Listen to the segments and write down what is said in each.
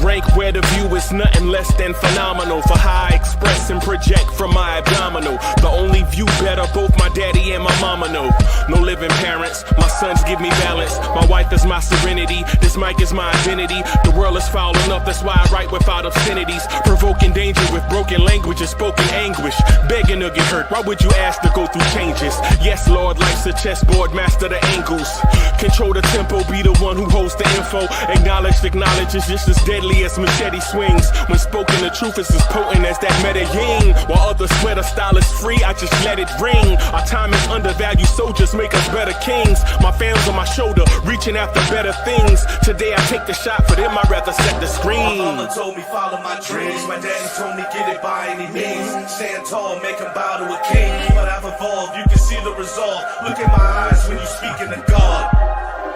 rank where the view is nothing less than phenomenal. For how I express and project from my abdominal. The only view better, both my daddy and my mama know. No living parents, my sons give me balance. My wife is my serenity, this mic is my identity. The world is foul enough, that's why I write without obscenities. Provoking danger with broken language and spoken anguish. Begging to get hurt, why would you ask to go through changes? Yes, Lord, life's a chessboard, master the angles. Control the tempo, be the one who holds the info. Acknowledge is just as deadly as machete swings. When spoken, the truth is as potent as that Medellin. While others swear the style is free, I just let it ring. Our time is undervalued, soldiers make us better kings. My fans on my shoulder, reaching after better things. Today I take the shot, for them I'd rather set the screen. My mama told me follow my dreams. My daddy told me get it by any means. Stand tall, make him bow to a king. But I've evolved, you can see the result. Look in my eyes when you speaking to God.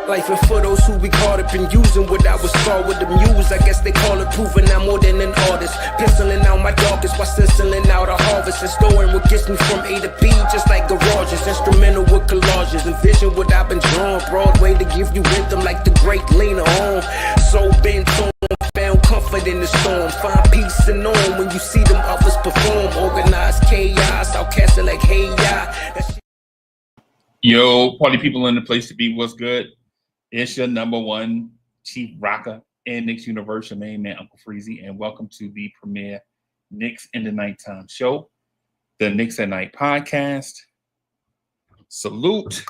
Life and for those who be caught up in using what I was taught with the muse. I guess they call it proving I'm more than an artist. Penciling out my darkest while stenciling out a harvest. And storing what gets me from A to B, just like garages. Instrumental with collages. Envision what I've been drawing. Broadway to give you rhythm like the great Lena on. So bent on, found comfort in the storm. Find peace and on when you see them others perform. Organized chaos, outcasted like hey ya. Yo, party people in the place to be, what's good? It's your number one chief rocker and Knicks universe, your main man, Uncle Freezy, and welcome to the premiere Knicks in the Nighttime show, the Knicks at Night podcast. Salute.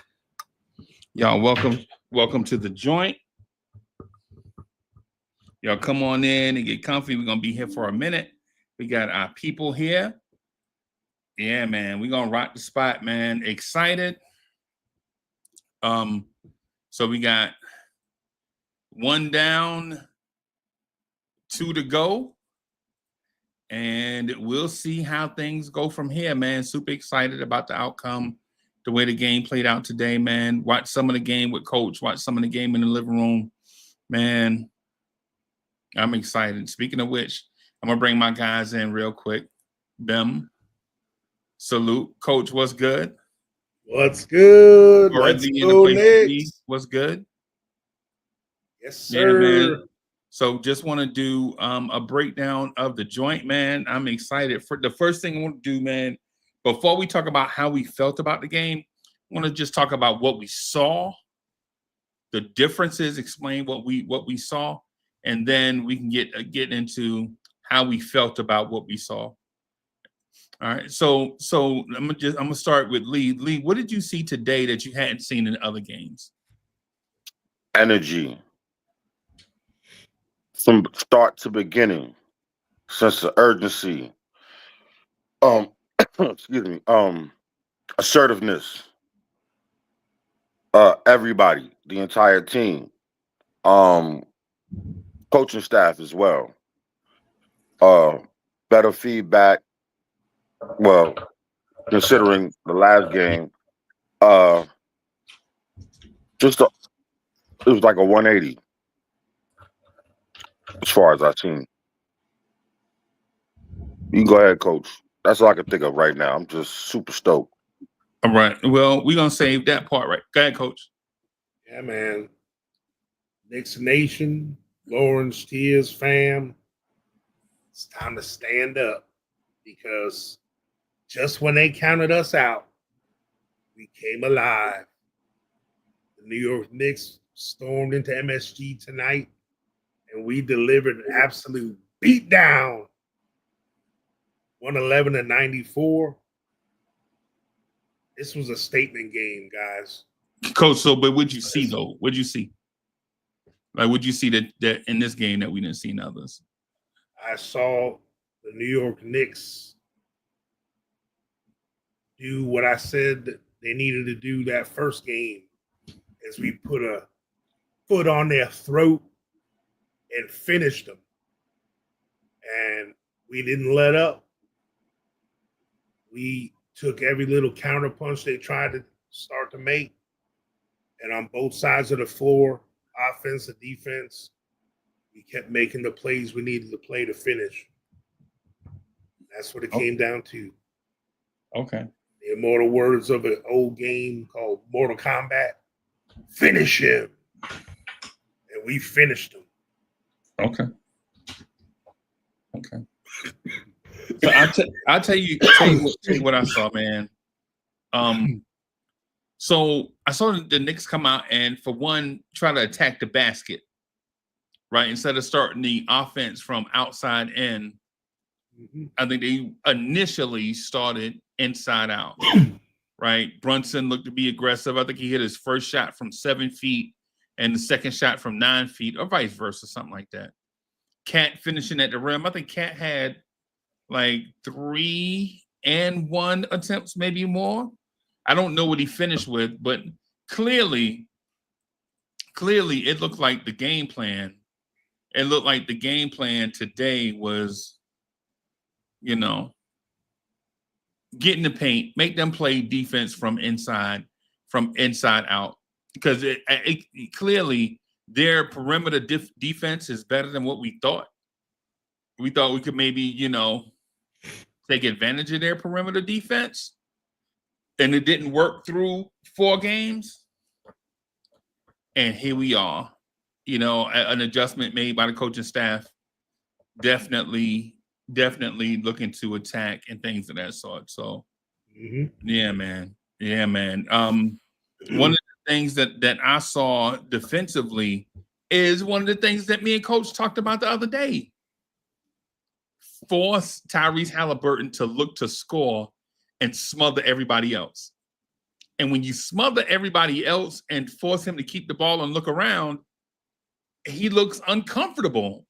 Y'all, welcome to the joint. Y'all come on in and get comfy. We're going to be here for a minute. We got our people here. Yeah, man, we're going to rock the spot, man. Excited. So we got 1 down, 2 to go, and we'll see how things go from here, man. Super excited about the outcome, the way the game played out today, man. Watch some of the game with Coach, watch some of the game in the living room, man. I'm excited. Speaking of which, I'm going to bring my guys in real quick. Them. Salute. Coach, what's good? What's good? Let's go, Knicks. What's good? Yes, sir. Yeah, man. So just want to do a breakdown of the joint, man. I'm excited. For the first thing I want to do, man, before we talk about how we felt about the game, I want to just talk about what we saw, the differences, explain what we saw, and then we can get into how we felt about what we saw. All right, so I'm gonna start with Lee. Lee, what did you see today that you hadn't seen in other games? Energy from start to beginning, sense of urgency. Excuse me. Assertiveness. Everybody, the entire team, coaching staff as well. Better feedback. Well, considering the last game, it was like a 180 as far as I've seen. You can go ahead, Coach. That's all I can think of right now. I'm just super stoked. All right. Well, we're gonna save that part, right? Go ahead, Coach. Yeah, man. Knicks Nation, Lawrence Tears fam. It's time to stand up because just when they counted us out, we came alive. The New York Knicks stormed into MSG tonight, and we delivered an absolute beatdown. 111-94. This was a statement game, guys. Coach, so but what'd you see though? What'd you see? Like, what'd you see that in this game that we didn't see in others? I saw the New York Knicks do what I said they needed to do that first game, as we put a foot on their throat and finished them. And we didn't let up. We took every little counter punch they tried to start to make. And on both sides of the floor, offense and defense, we kept making the plays we needed to play to finish. That's what it came down to. Okay. The immortal words of an old game called Mortal Kombat, finish him. And we finished him. Okay. Okay. So I'll tell you what I saw, man. So I saw the Knicks come out and, for one, try to attack the basket, right? Instead of starting the offense from outside in, I think they initially started inside out, right? Brunson looked to be aggressive. I think he hit his first shot from 7 feet and the second shot from 9 feet, or vice versa, something like that. Cat finishing at the rim. I think Cat had like 3 and 1 attempts, maybe more. I don't know what he finished with, but clearly it looked like the game plan. It looked like the game plan today was, get in the paint, make them play defense from inside out. Because it clearly their perimeter defense is better than what we thought. We thought we could maybe, take advantage of their perimeter defense. And it didn't work through 4 games. And here we are, an adjustment made by the coaching staff. Definitely looking to attack and things of that sort. So, yeah, man. One of the things that I saw defensively is one of the things that me and Coach talked about the other day. Force Tyrese Halliburton to look to score and smother everybody else. And when you smother everybody else and force him to keep the ball and look around, he looks uncomfortable.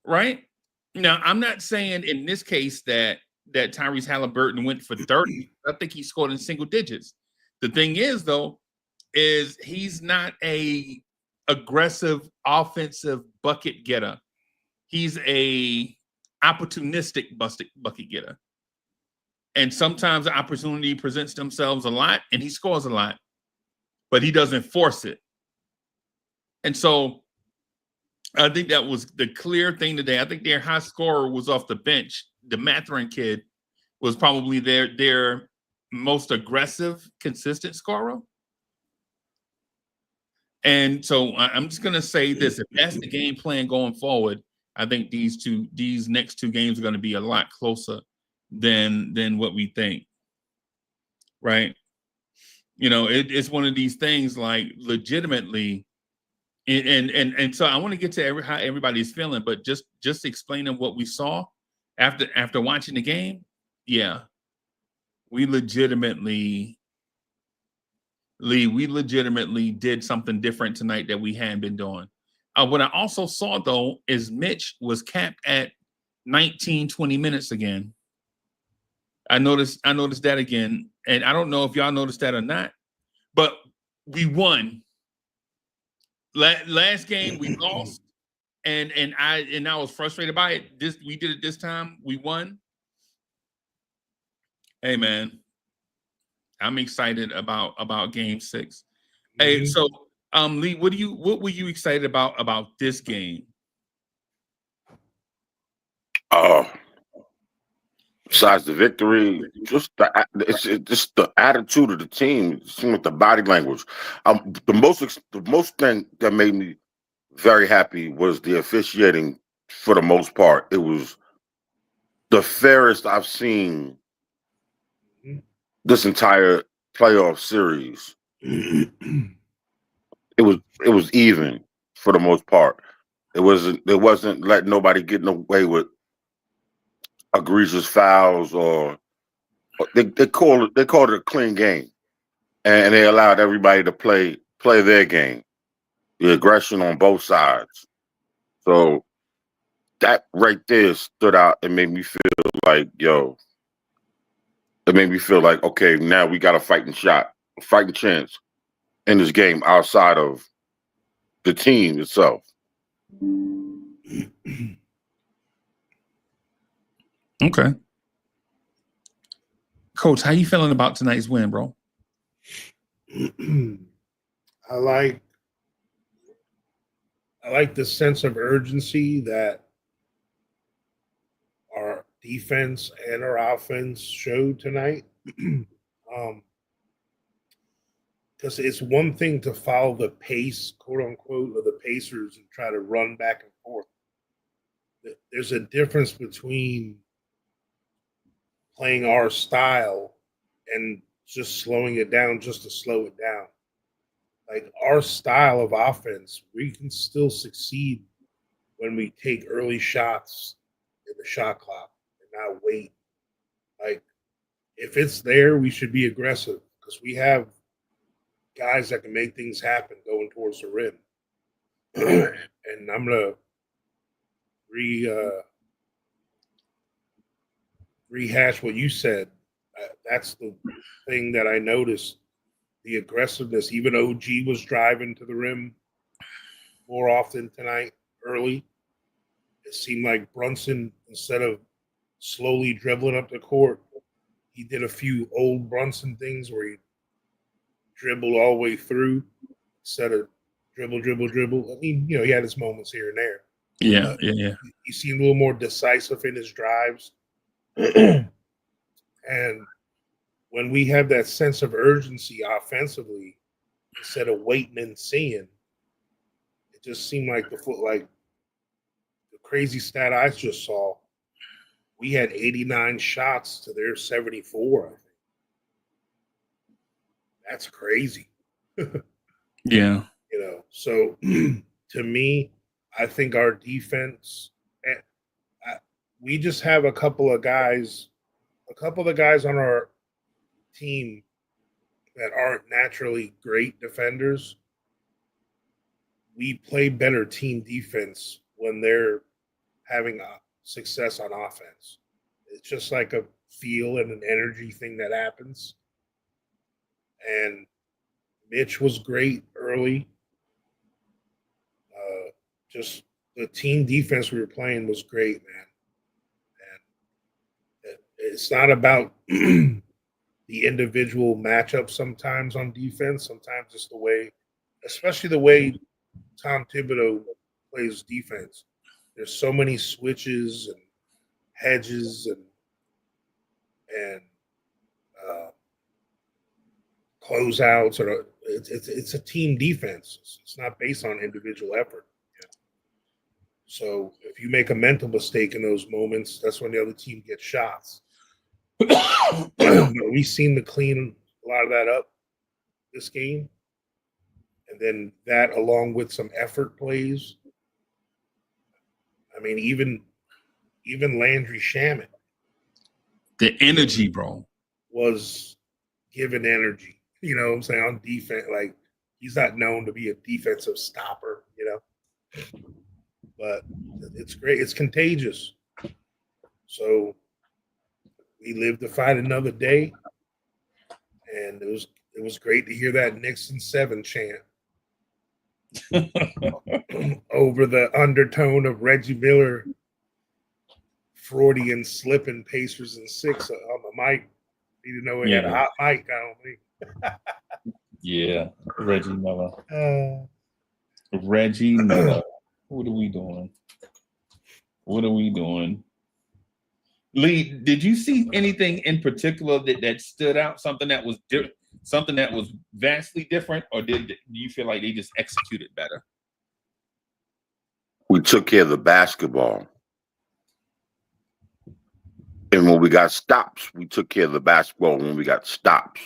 Right? Now, I'm not saying in this case that Tyrese Halliburton went for 30. I think he scored in single digits. The thing is, though, is he's not a aggressive offensive bucket getter. He's a opportunistic bucket getter. And sometimes the opportunity presents themselves a lot and he scores a lot, but he doesn't force it. And so I think that was the clear thing today. I think their high scorer was off the bench. The Mathurin kid was probably their most aggressive, consistent scorer. And so I'm just going to say this. If that's the game plan going forward, I think these next 2 games are going to be a lot closer than what we think. Right? It's one of these things, like, legitimately. And so I want to get to how everybody's feeling, but just explaining what we saw after watching the game. Yeah, we legitimately did something different tonight that we hadn't been doing. What I also saw, though, is Mitch was capped at 19, 20 minutes again. I noticed that again, and I don't know if y'all noticed that or not, but we won. Last game we lost, and I was frustrated by it. We did it this time. We won. Hey, man, I'm excited about Game 6. Hey, so Lee, what were you excited about this game? Besides the victory, just the attitude of the team, with the body language. The most thing that made me very happy was the officiating. For the most part, it was the fairest I've seen this entire playoff series. It was even for the most part. It wasn't letting nobody get away with egregious fouls, or they called it a clean game, and they allowed everybody to play their game. The aggression on both sides. So that right there stood out and made me feel like, okay, now we got a fighting chance in this game outside of the team itself. Okay. Coach, how you feeling about tonight's win, bro? I like the sense of urgency that our defense and our offense showed tonight. Because it's one thing to follow the pace, quote unquote, of the Pacers and try to run back and forth. there's a difference between playing our style and just slowing it down just to slow it down. Like our style of offense, we can still succeed when we take early shots in the shot clock and not wait. Like if it's there, we should be aggressive because we have guys that can make things happen going towards the rim. And I'm gonna rehash what you said. That's the thing that I noticed: the aggressiveness. Even OG was driving to the rim more often tonight. Early, it seemed like Brunson, instead of slowly dribbling up the court, he did a few old Brunson things where he dribbled all the way through instead of dribble, dribble, dribble. I mean, he had his moments here and there. Yeah, yeah. He seemed a little more decisive in his drives. And when we have that sense of urgency offensively, instead of waiting and seeing, it just seemed like the crazy stat I just saw. We had 89 shots to their 74. I think that's crazy. Yeah. So to me, I think our defense. We just have a couple of guys on our team that aren't naturally great defenders. We play better team defense when they're having success on offense. It's just like a feel and an energy thing that happens. And Mitch was great early. Just the team defense we were playing was great, man. And it's not about the individual matchup sometimes on defense. Sometimes it's the way, especially the way Tom Thibodeau plays defense. There's so many switches and hedges and closeouts. It's a team defense. It's not based on individual effort. So if you make a mental mistake in those moments, that's when the other team gets shots. We seem to clean a lot of that up this game. And then that along with some effort plays. I mean, even Landry Shamet. The energy, bro. Was given energy. You know what I'm saying? On defense, like he's not known to be a defensive stopper, But it's great. It's contagious. So we live to fight another day. And it was great to hear that Nixon 7 chant over the undertone of Reggie Miller Freudian slipping Pacers and 6 on the mic. He didn't know he had a hot mic, I don't think. Yeah, Reggie Miller. Reggie Miller. What are we doing? Lee, did you see anything in particular that stood out? Something that was something that was vastly different, or do you feel like they just executed better? We took care of the basketball. And when we got stops, we took care of the basketball when we got stops.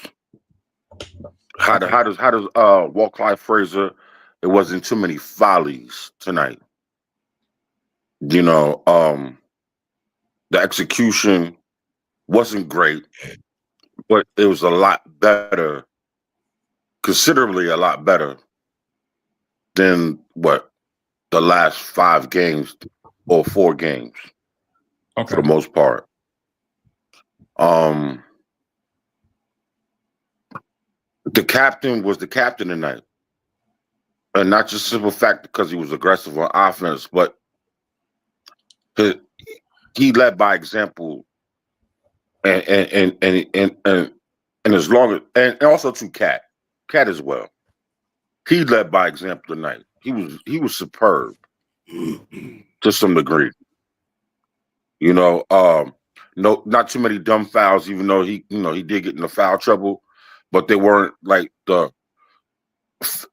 How does Walt Clyde Frazier? It wasn't too many follies tonight. The execution wasn't great, but it was a lot better, considerably a lot better than what the last 5 games or 4 games, for the most part. The captain was the captain tonight. And not just simple fact because he was aggressive on offense, but he led by example, and as long as and also to Cat as well. He led by example tonight. He was superb to some degree. No, not too many dumb fouls, even though he did get into foul trouble, but they weren't like the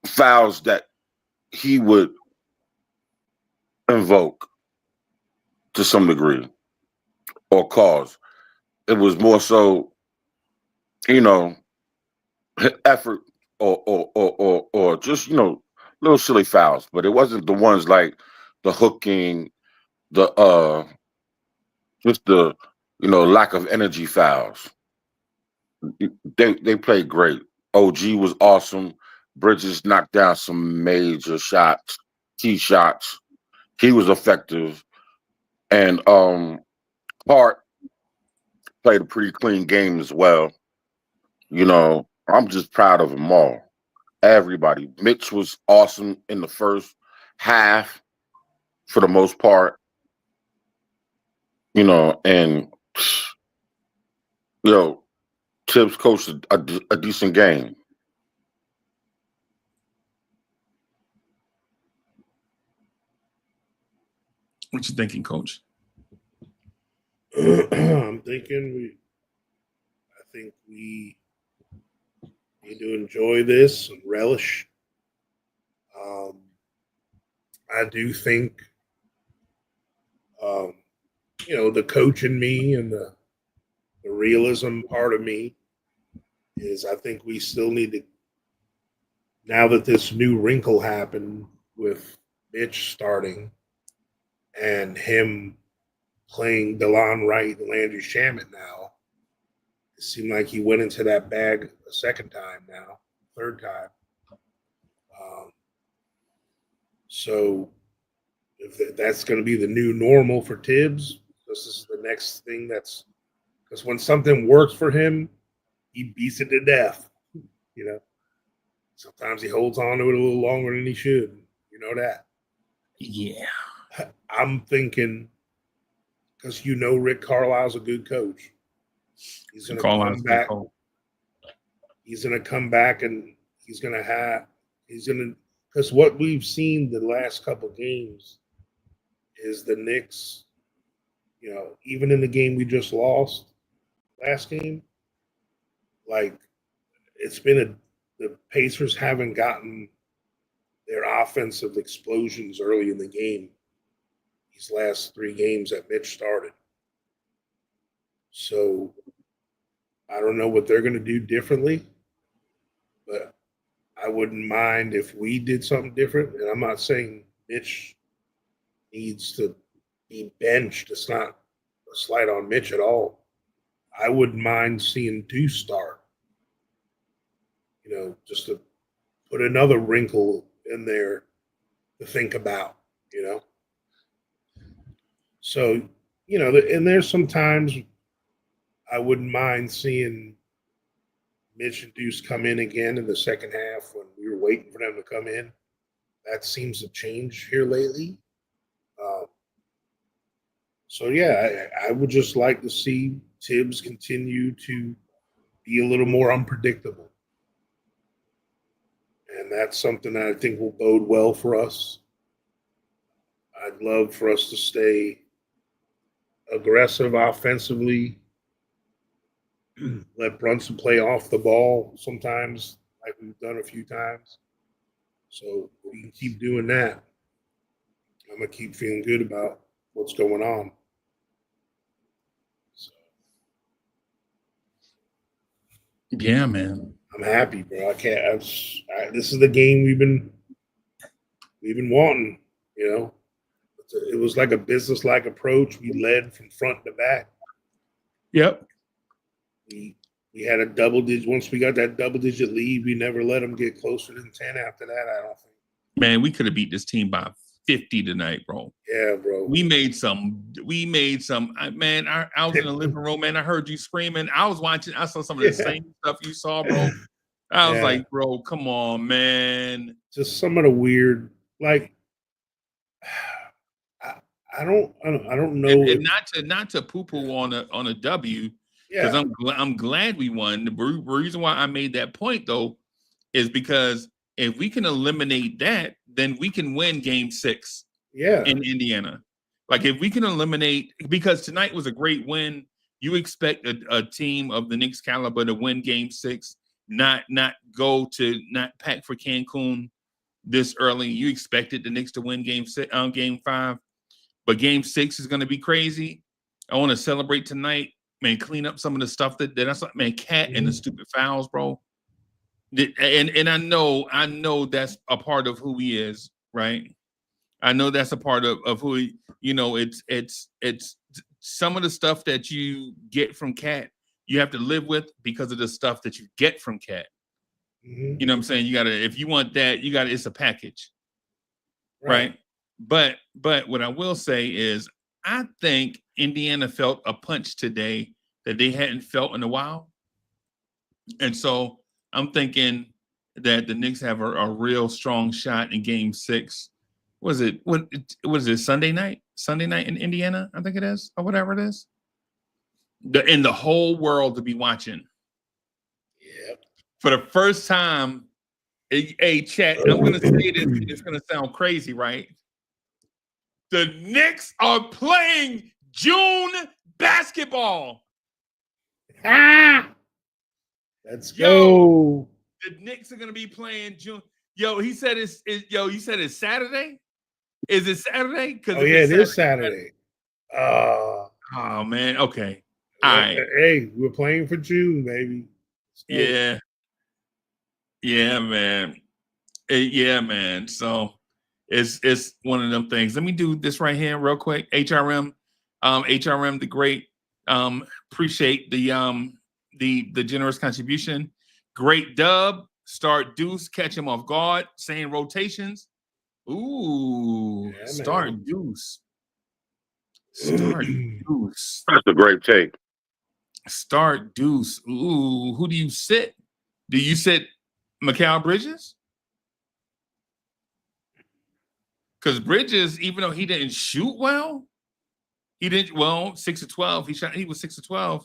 fouls that he would invoke to some degree, or cause. It was more so, you know, effort or just, you know, little silly fouls, but it wasn't the ones like the hooking, the just the, you know, lack of energy fouls. They played great. OG was awesome. Bridges knocked down some major shots, key shots. He was effective. And Hart played a pretty clean game as well. You know, I'm just proud of them all. Everybody. Mitch was awesome in the first half for the most part. You know, and you know, Tibbs coached a decent game. What you thinking, Coach? I'm thinking I think we need to enjoy this and relish. Um, I do think, um, you know, the coach in me and the realism part of me is I think we still need to, now that this new wrinkle happened with Mitch starting and him playing DeLon Wright and Landry Shamet now, it seemed like he went into that bag a second time now, third time. So if that's going to be the new normal for Tibbs, this is the next thing that's because when something works for him, he beats it to death. You know, sometimes he holds on to it a little longer than he should. You know that. Yeah. I'm thinking because you know Rick Carlisle's a good coach. He's going to come back. He's going to come back and he's going to because what we've seen the last couple games is the Knicks, you know, even in the game we just lost last game, like it's been the Pacers haven't gotten their offensive explosions early in the game these last 3 games that Mitch started. So I don't know what they're going to do differently, but I wouldn't mind if we did something different. And I'm not saying Mitch needs to be benched. It's not a slight on Mitch at all. I wouldn't mind seeing Deuce start. You know, just to put another wrinkle in there to think about, you know. So, you know, and there's some times I wouldn't mind seeing Mitch and Deuce come in again in the second half when we were waiting for them to come in. That seems to change here lately. So, yeah, I would just like to see Tibbs continue to be a little more unpredictable. And that's something that I think will bode well for us. I'd love for us to stay aggressive offensively, let Brunson play off the ball sometimes, like we've done a few times. So if we can keep doing that, I'm going to keep feeling good about what's going on. So, yeah, man. I'm happy, bro. I can't. This is the game we've been wanting. You know, it was like a business-like approach. We led from front to back. Yep. We had a double digit. Once we got that double digit lead, we never let them get closer than 10 after that. I don't think. Man, we could have beat this team by 50 tonight, bro. Yeah, bro. We made some. Man, I was in the living room, man. I heard you screaming. I was watching. I saw some of the same stuff you saw, bro. I was like, bro, come on, man. Just some of the weird, like, I don't know. And not to poo-poo on a W, because I'm glad we won. The reason why I made that point though is because if we can eliminate that, then we can win Game 6. In Indiana. Like if we can eliminate, because tonight was a great win. You expect a team of the Knicks caliber to win Game 6, not pack for Cancun this early. You expected the Knicks to win Game 5. But game 6 is going to be crazy. I want to celebrate tonight, man. Clean up some of the stuff that I saw, man. Cat and the stupid fouls, bro. And I know that's a part of who he is, right? I know that's a part of who he, it's some of the stuff that you get from Cat, you have to live with because of the stuff that you get from Cat. Mm-hmm. You know what I'm saying? You gotta, if you want that, it's a package. Right. But what I will say is I think Indiana felt a punch today that they hadn't felt in a while. And so I'm thinking that the Knicks have a real strong shot in game 6. Was it Sunday night? Sunday night in Indiana, I think it is, or whatever it is. In the whole world to be watching. Yep. For the first time, hey, chat, I'm gonna say this, it's gonna sound crazy, right? The Knicks are playing June basketball. Let's go. The Knicks are gonna be playing June. Yo, he said you said it's Saturday? Is it Saturday? Because it is Saturday. Oh man, okay. All right. Hey, we're playing for June, baby. Yeah. Yeah, man. Yeah, man. So it's one of them things. Let me do this right here real quick. HRM, the great. Appreciate the generous contribution. Great dub. Start Deuce, catch him off guard. Saying rotations. Ooh, yeah, start man. Deuce. Start Deuce. That's a great take. Start Deuce. Ooh, who do you sit? Do you sit Mikal Bridges? Because Bridges, even though he didn't shoot well, 6 of 12. He was 6 of 12,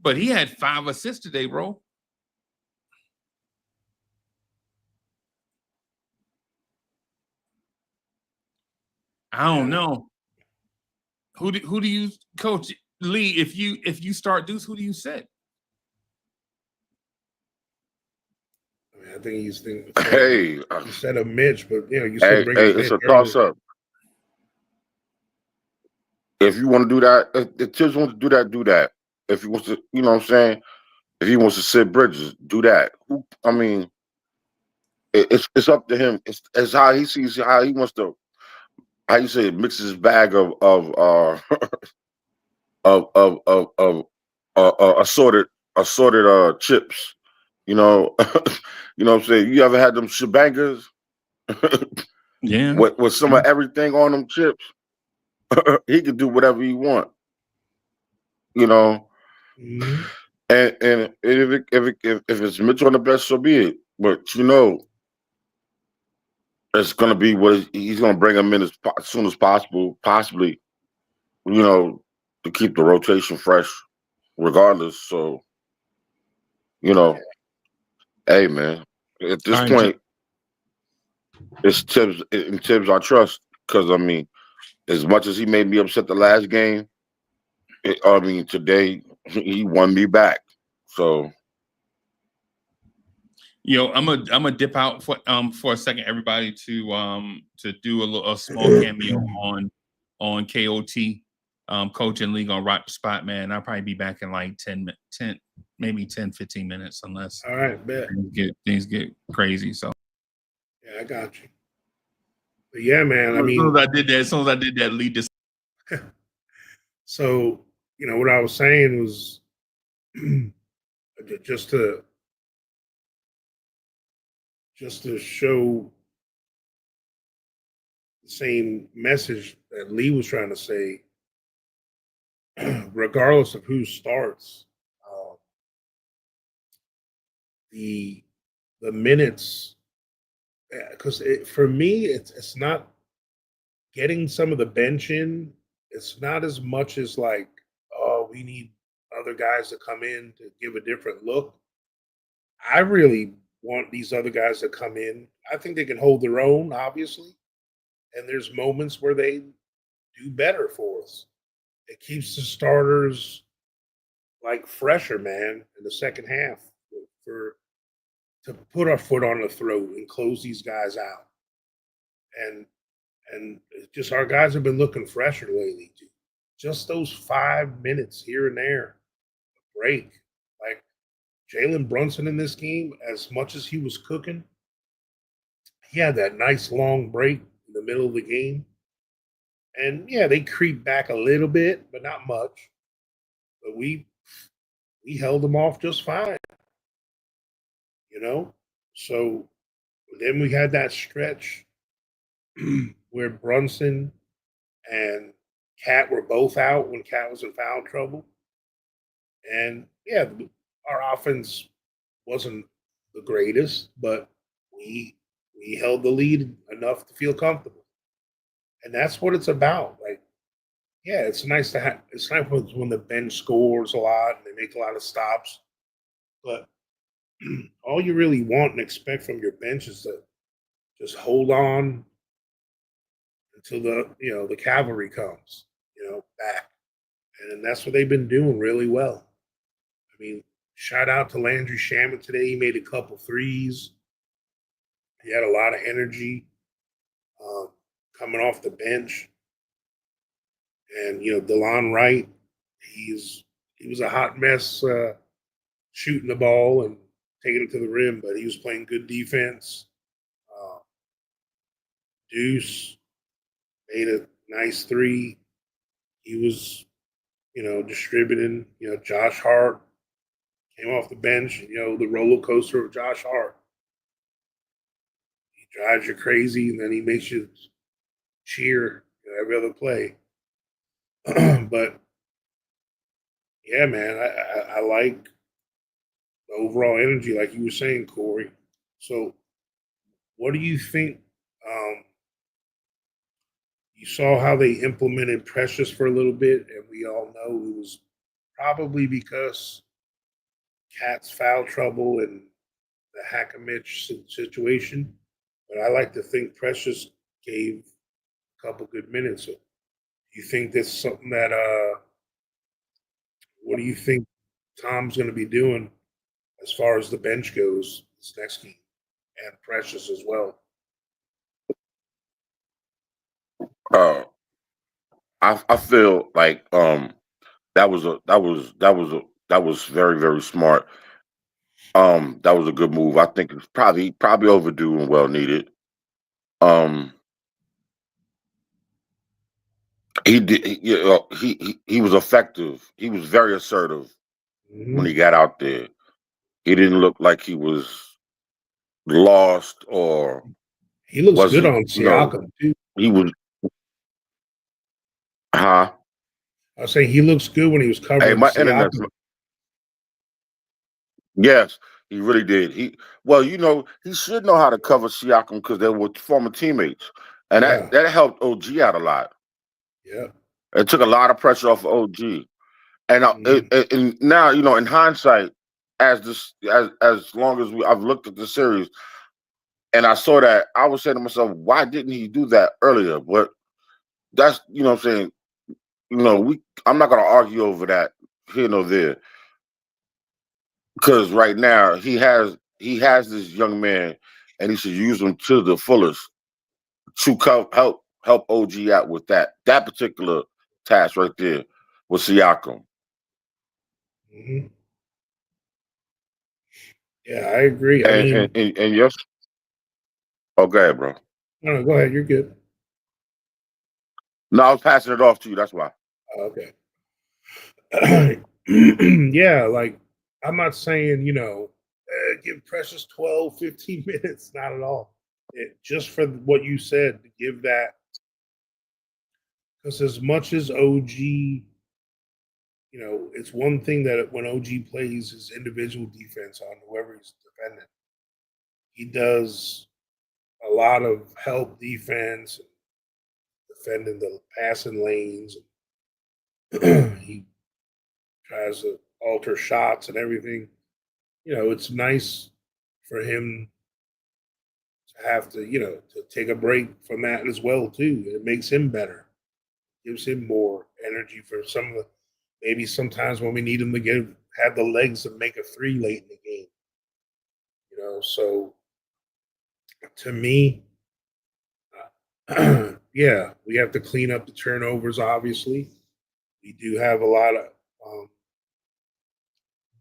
but he had 5 assists today, bro. I don't know. Who do you, Coach Lee? If you start Deuce, who do you set? I think he's thinking. Hey, you said a Mitch, but you said bring it's a toss up. If you want to do that, if Tibbs wants to do that, do that. If he wants to, you know what I'm saying? If he wants to sit Bridges, do that. I mean, it's up to him. It's how he sees, how he wants to, how you say it, mix his bag of assorted chips. You know, you know what I'm saying? You ever had them shebangers? Yeah. With some of everything on them chips? He can do whatever he want. You know. Mm-hmm. And if it's Mitchell on the best, so be it. But it's gonna be what he's gonna bring him in as soon as possible, possibly, to keep the rotation fresh, regardless. So, hey man, at this point, it's Tibbs. In Tibbs, I trust, because I mean, as much as he made me upset the last game, today he won me back. So. I'm a dip out for a second, everybody, to do a small cameo on KOT, Coach and League on Rock the Spot, man. I'll probably be back in like 10, maybe 10, 15 minutes, unless all right, bet. things get crazy. So yeah, I got you. But yeah, man. As soon as I did that, lead this. So what I was saying was just to show the same message that Lee was trying to say, regardless of who starts, the minutes, because for me, it's not getting some of the bench in. It's not as much as like, oh, we need other guys to come in to give a different look. I really want these other guys to come in. I think they can hold their own, obviously. And there's moments where they do better for us. It keeps the starters like fresher, man, in the second half to put our foot on the throat and close these guys out. And And it's just our guys have been looking fresher lately. Too. Just those 5 minutes here and there, break. Like Jalen Brunson in this game, as much as he was cooking, he had that nice long break in the middle of the game. And yeah, they creep back a little bit, but not much. But we held them off just fine, you know? So then we had that stretch where Brunson and Cat were both out when Cat was in foul trouble. And yeah, our offense wasn't the greatest, but we held the lead enough to feel comfortable. And that's what it's about. Like, yeah, it's nice to have. It's nice when the bench scores a lot and they make a lot of stops. But all you really want and expect from your bench is to just hold on until the cavalry comes, back. And that's what they've been doing really well. I mean, shout out to Landry Shamet today. He made a couple threes. He had a lot of energy coming off the bench. And DeLon Wright, he was a hot mess shooting the ball and taking it to the rim, but he was playing good defense. Deuce made a nice three. He was, distributing. Josh Hart came off the bench. The roller coaster of Josh Hart. He drives you crazy, and then he makes you cheer every other play. But yeah, man, I like the overall energy, like you were saying, Corey. So, what do you think? You saw how they implemented Precious for a little bit, and we all know it was probably because Cat's foul trouble and the Hack-a-Mitch situation. But I like to think Precious gave a couple good minutes. So you think that's something that what do you think Tom's going to be doing as far as the bench goes this next game, and Precious as well? I feel like that was very, very smart. That was a good move. I think it's probably overdue and well needed. Um, he did. He was effective. He was very assertive when he got out there. He didn't look like he was lost or He looks good wasn't. on Siakam too. He was. Huh? I was saying he looks good when he was Hey, covering my internet's. Siakam. Yes, he really did. He should know how to cover Siakam because they were former teammates, and Yeah, that helped OG out a lot. yeah. It took a lot of pressure off of OG, and Mhm. and now in hindsight, as long as I've looked at the series, and I saw that, I was saying to myself, why didn't he do that earlier? But that's what I'm saying. I'm not going to argue over that here nor there because right now he has this young man, and he should use him to the fullest to help OG out with that particular task right there with Siakam. Mhm. Yeah, I agree. I And and, mean, and, and yes, okay, bro. no, go ahead. You're good. No, I was passing it off to you. That's why. Okay. Yeah, like I'm not saying, give Precious 12, 15 minutes. Not at all. Just for what you said, to give that, because as much as OG, it's one thing that when OG plays his individual defense on whoever he's defending, he does a lot of help defense, defending the passing lanes. He tries to alter shots and everything. It's nice for him to have to take a break from that as well too. It makes him better, gives him more energy for some of the maybe sometimes when we need him to have the legs to make a three late in the game. So to me, yeah, we have to clean up the turnovers. Obviously, we do have a lot of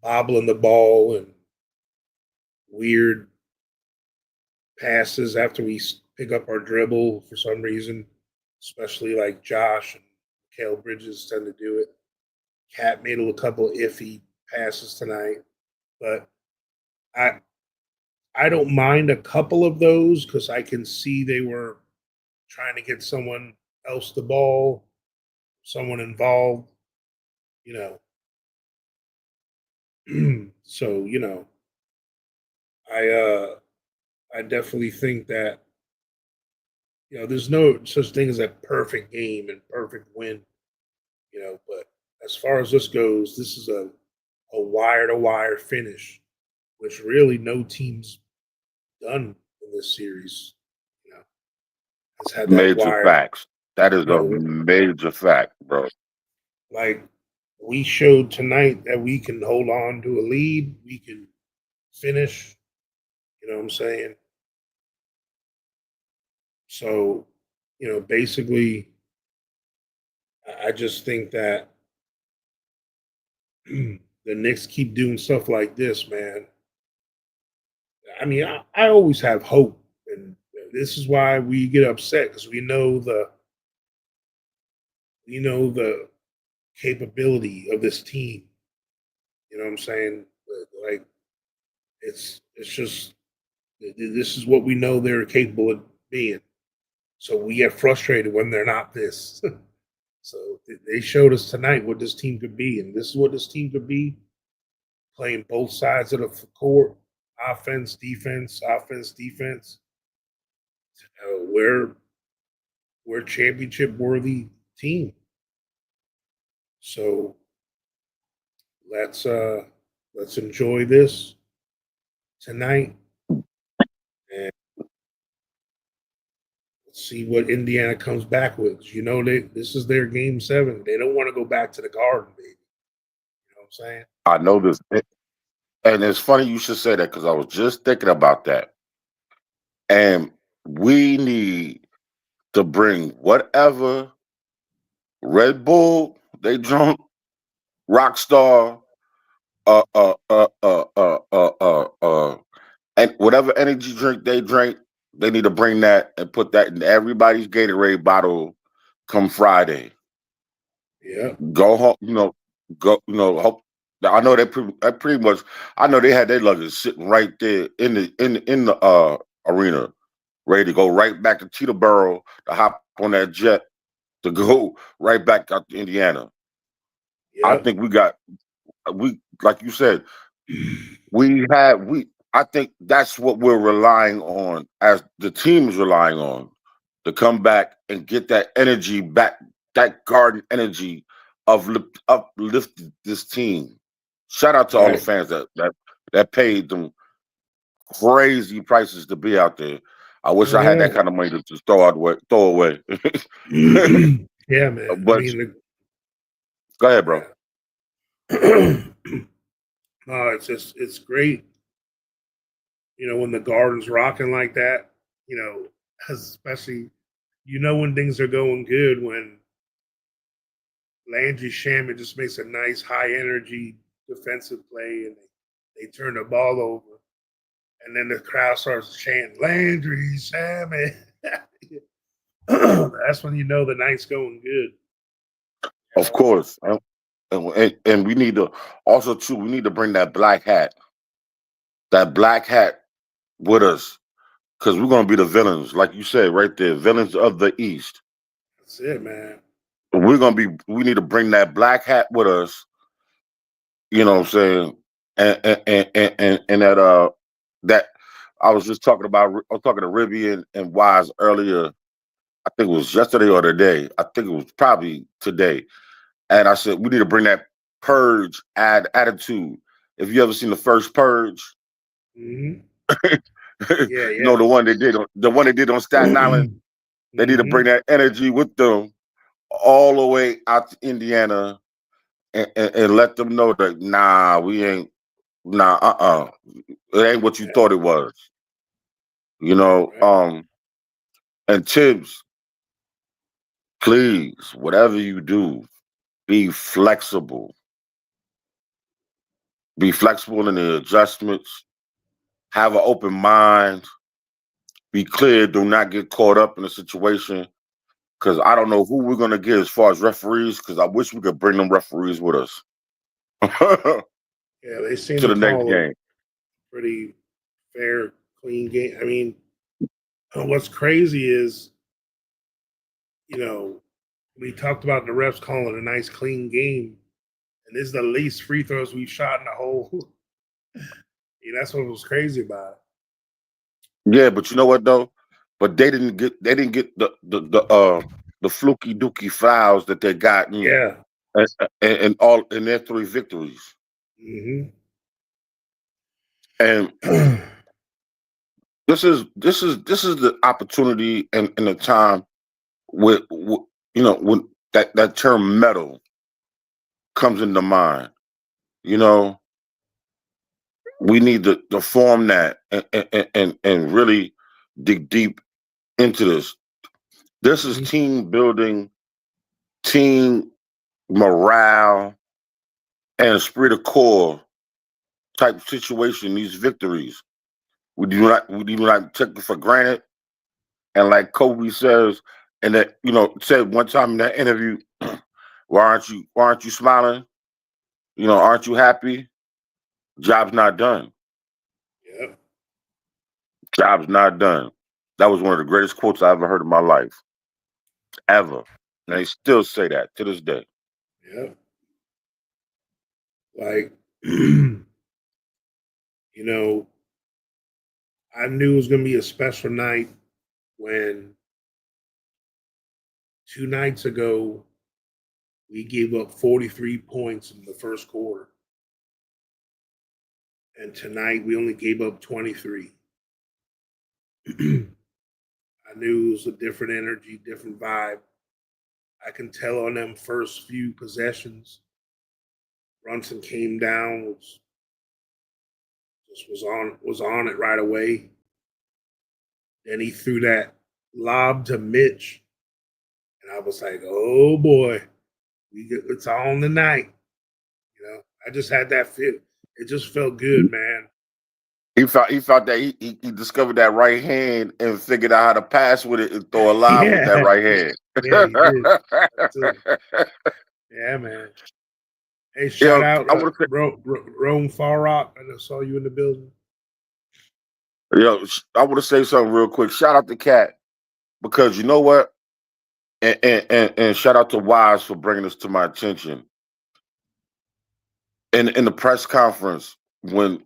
bobbling the ball and weird passes after we pick up our dribble for some reason, especially like Josh and Kale Bridges tend to do it. Cat made a couple of iffy passes tonight, but I I don't mind a couple of those because I can see they were trying to get someone else the ball, someone involved, you know. So, I I definitely think that there's no such thing as a perfect game and perfect win, but as far as this goes, this is a wire to wire finish, which really no team's done in this series, you know, has had that Major wire. facts. That is a No, major fact, bro. like we showed tonight that we can hold on to a lead, we can finish, you know what I'm saying? So, basically, I just think that the Knicks keep doing stuff like this, man. I mean, I always have hope, and this is why we get upset because we know the capability of this team. You know what I'm saying? Like it's just this is what we know they're capable of being. So we get frustrated when they're not this. So they showed us tonight what this team could be, and this is what this team could be: playing both sides of the court, offense, defense, offense, defense. We're a championship worthy team. So let's uh let's enjoy this tonight and let's see what Indiana comes back with. This is their game 7. They don't want to go back to the Garden, baby. You know what I'm saying? I know this, and it's funny you should say that because I was just thinking about that. And we need to bring whatever Red Bull they drunk, Rockstar, uh, uh, uh, uh, uh, uh, uh, and whatever energy drink they drink, they need to bring that and put that in everybody's Gatorade bottle come Friday. Yeah. Go home, hope. I know that pretty much. I know they had their luggage sitting right there in the arena, ready to go right back to Teterboro to hop on that jet to go right back out to Indiana. I Yep. think we like you said, we I think that's what we're relying on as the team is relying on to come back and get that energy back, that garden energy of uplift this team. Shout out to all the Right. fans that paid them crazy prices to be out there. I wish Oh I had that yeah. kind of money to just throw away. Yeah, man. I But mean, go ahead, bro. yeah. No, it's great. When the garden's rocking like that. Especially when things are going good when Landry Shaman just makes a nice high energy defensive play and they turn the ball over. And then the crowd starts chanting, Landry Shaman. That's when the night's going good. Of course. And we need to also too, we need to bring that black hat with us. Because we're gonna be the villains, like you said right there, villains of the East. That's it, man. We need to bring that black hat with us, you know what I'm saying? And that I was just talking about I was talking to Ribby and Wise earlier. I think it was yesterday or today. I think it was probably today. And I said we need to bring that purge attitude. If you ever seen the first purge, Hmm. you Yeah, know yeah. the one they did on Staten Island. They need to Hmm. bring that energy with them all the way out to Indiana and let them know that we ain't it ain't what you Yeah, thought it was. You know, right. and Tibbs. please, whatever you do, be flexible. Be flexible in the adjustments. Have an open mind. Be clear. Do not get caught up in a situation. Because I don't know who we're going to get as far as referees, because I wish we could bring them referees with us to Yeah, they seem to the next call a game. pretty fair, clean game. I mean, what's crazy is, we talked about the refs calling it a nice, clean game, and this is the least free throws we've shot in the whole. That's what was crazy about it. Yeah, but you know what though? But they didn't get the fluky dookie fouls that they got Yeah. and all in their 3 victories. Mm-hmm. And this is the opportunity and the time with when that term medal comes into mind. We need to form that and really dig deep into this. This is team building, team morale, and esprit de corps type situation. These victories, we do not take it for granted. And like Kobe says, and that said one time in that interview, why aren't you smiling? Aren't you happy? Job's not done. Yeah. Job's not done. That was one of the greatest quotes I ever heard in my life. Ever. And they still say that to this day. Yeah. Like, I knew it was going to be a special night when 2 nights ago we gave up 43 points in the first quarter. And tonight we only gave up 23. I knew it was a different energy, different vibe. I can tell on them first few possessions. Brunson came down, was on it right away. Then he threw that lob to Mitch, and I was like, "Oh boy, it's on tonight." I just had that feel. It just felt good, man. He felt that he discovered that right hand and figured out how to pass with it and throw a lob with that right hand. Yeah, he did. Yeah, man. Hey, shout out Rome Far Rock. I just saw you in the building. I want to say something real quick. Shout out to Cat, because you know what? And shout out to Wise for bringing this to my attention. In the press conference, when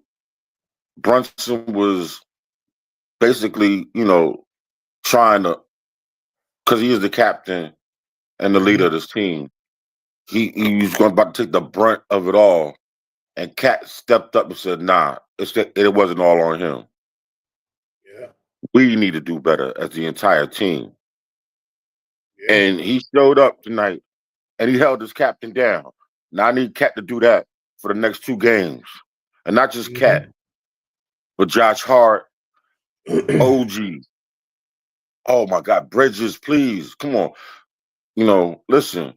Brunson was basically, trying to, because he is the captain and the leader of this team, he was about to take the brunt of it all. And Cat stepped up and said, "Nah, it wasn't all on him. Yeah. We need to do better as the entire team." Yeah. And he showed up tonight and he held his captain down. Now I need Cat to do that for the next 2 games. And not just Cat, but Josh Hart, OG. Oh my God, Bridges, please. Come on. Listen,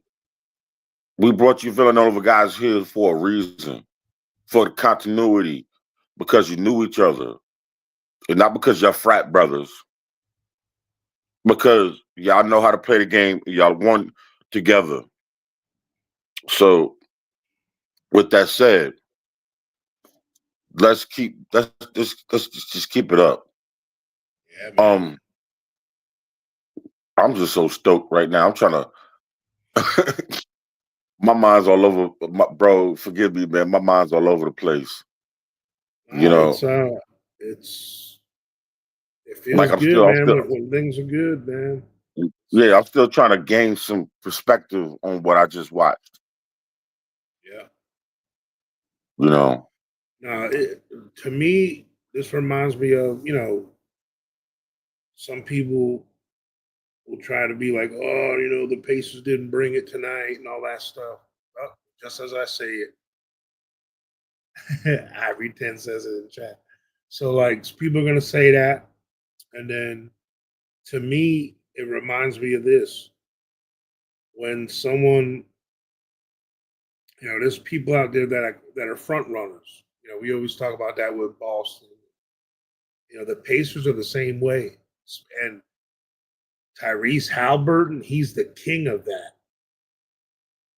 we brought you Villanova guys here for a reason, for the continuity, because you knew each other. And not because you're frat brothers. Because y'all know how to play the game. Y'all won together. So with that said, let's just keep it up. Yeah, man. I'm just so stoked right now. I'm trying to my mind's all over bro, forgive me, man. My mind's all over the place. It feels like good, man, when things are good, man. Yeah, I'm still trying to gain some perspective on what I just watched. Yeah. Now, to me, this reminds me of, some people will try to be like, oh, the Pacers didn't bring it tonight and all that stuff. Well, just as I say it, Ivory 10 says it in the chat. So, like, people are going to say that. And then, to me, it reminds me of this. when someone, there's people out there that are front runners. We always talk about that with Boston. The Pacers are the same way, and Tyrese Halliburton, he's the king of that.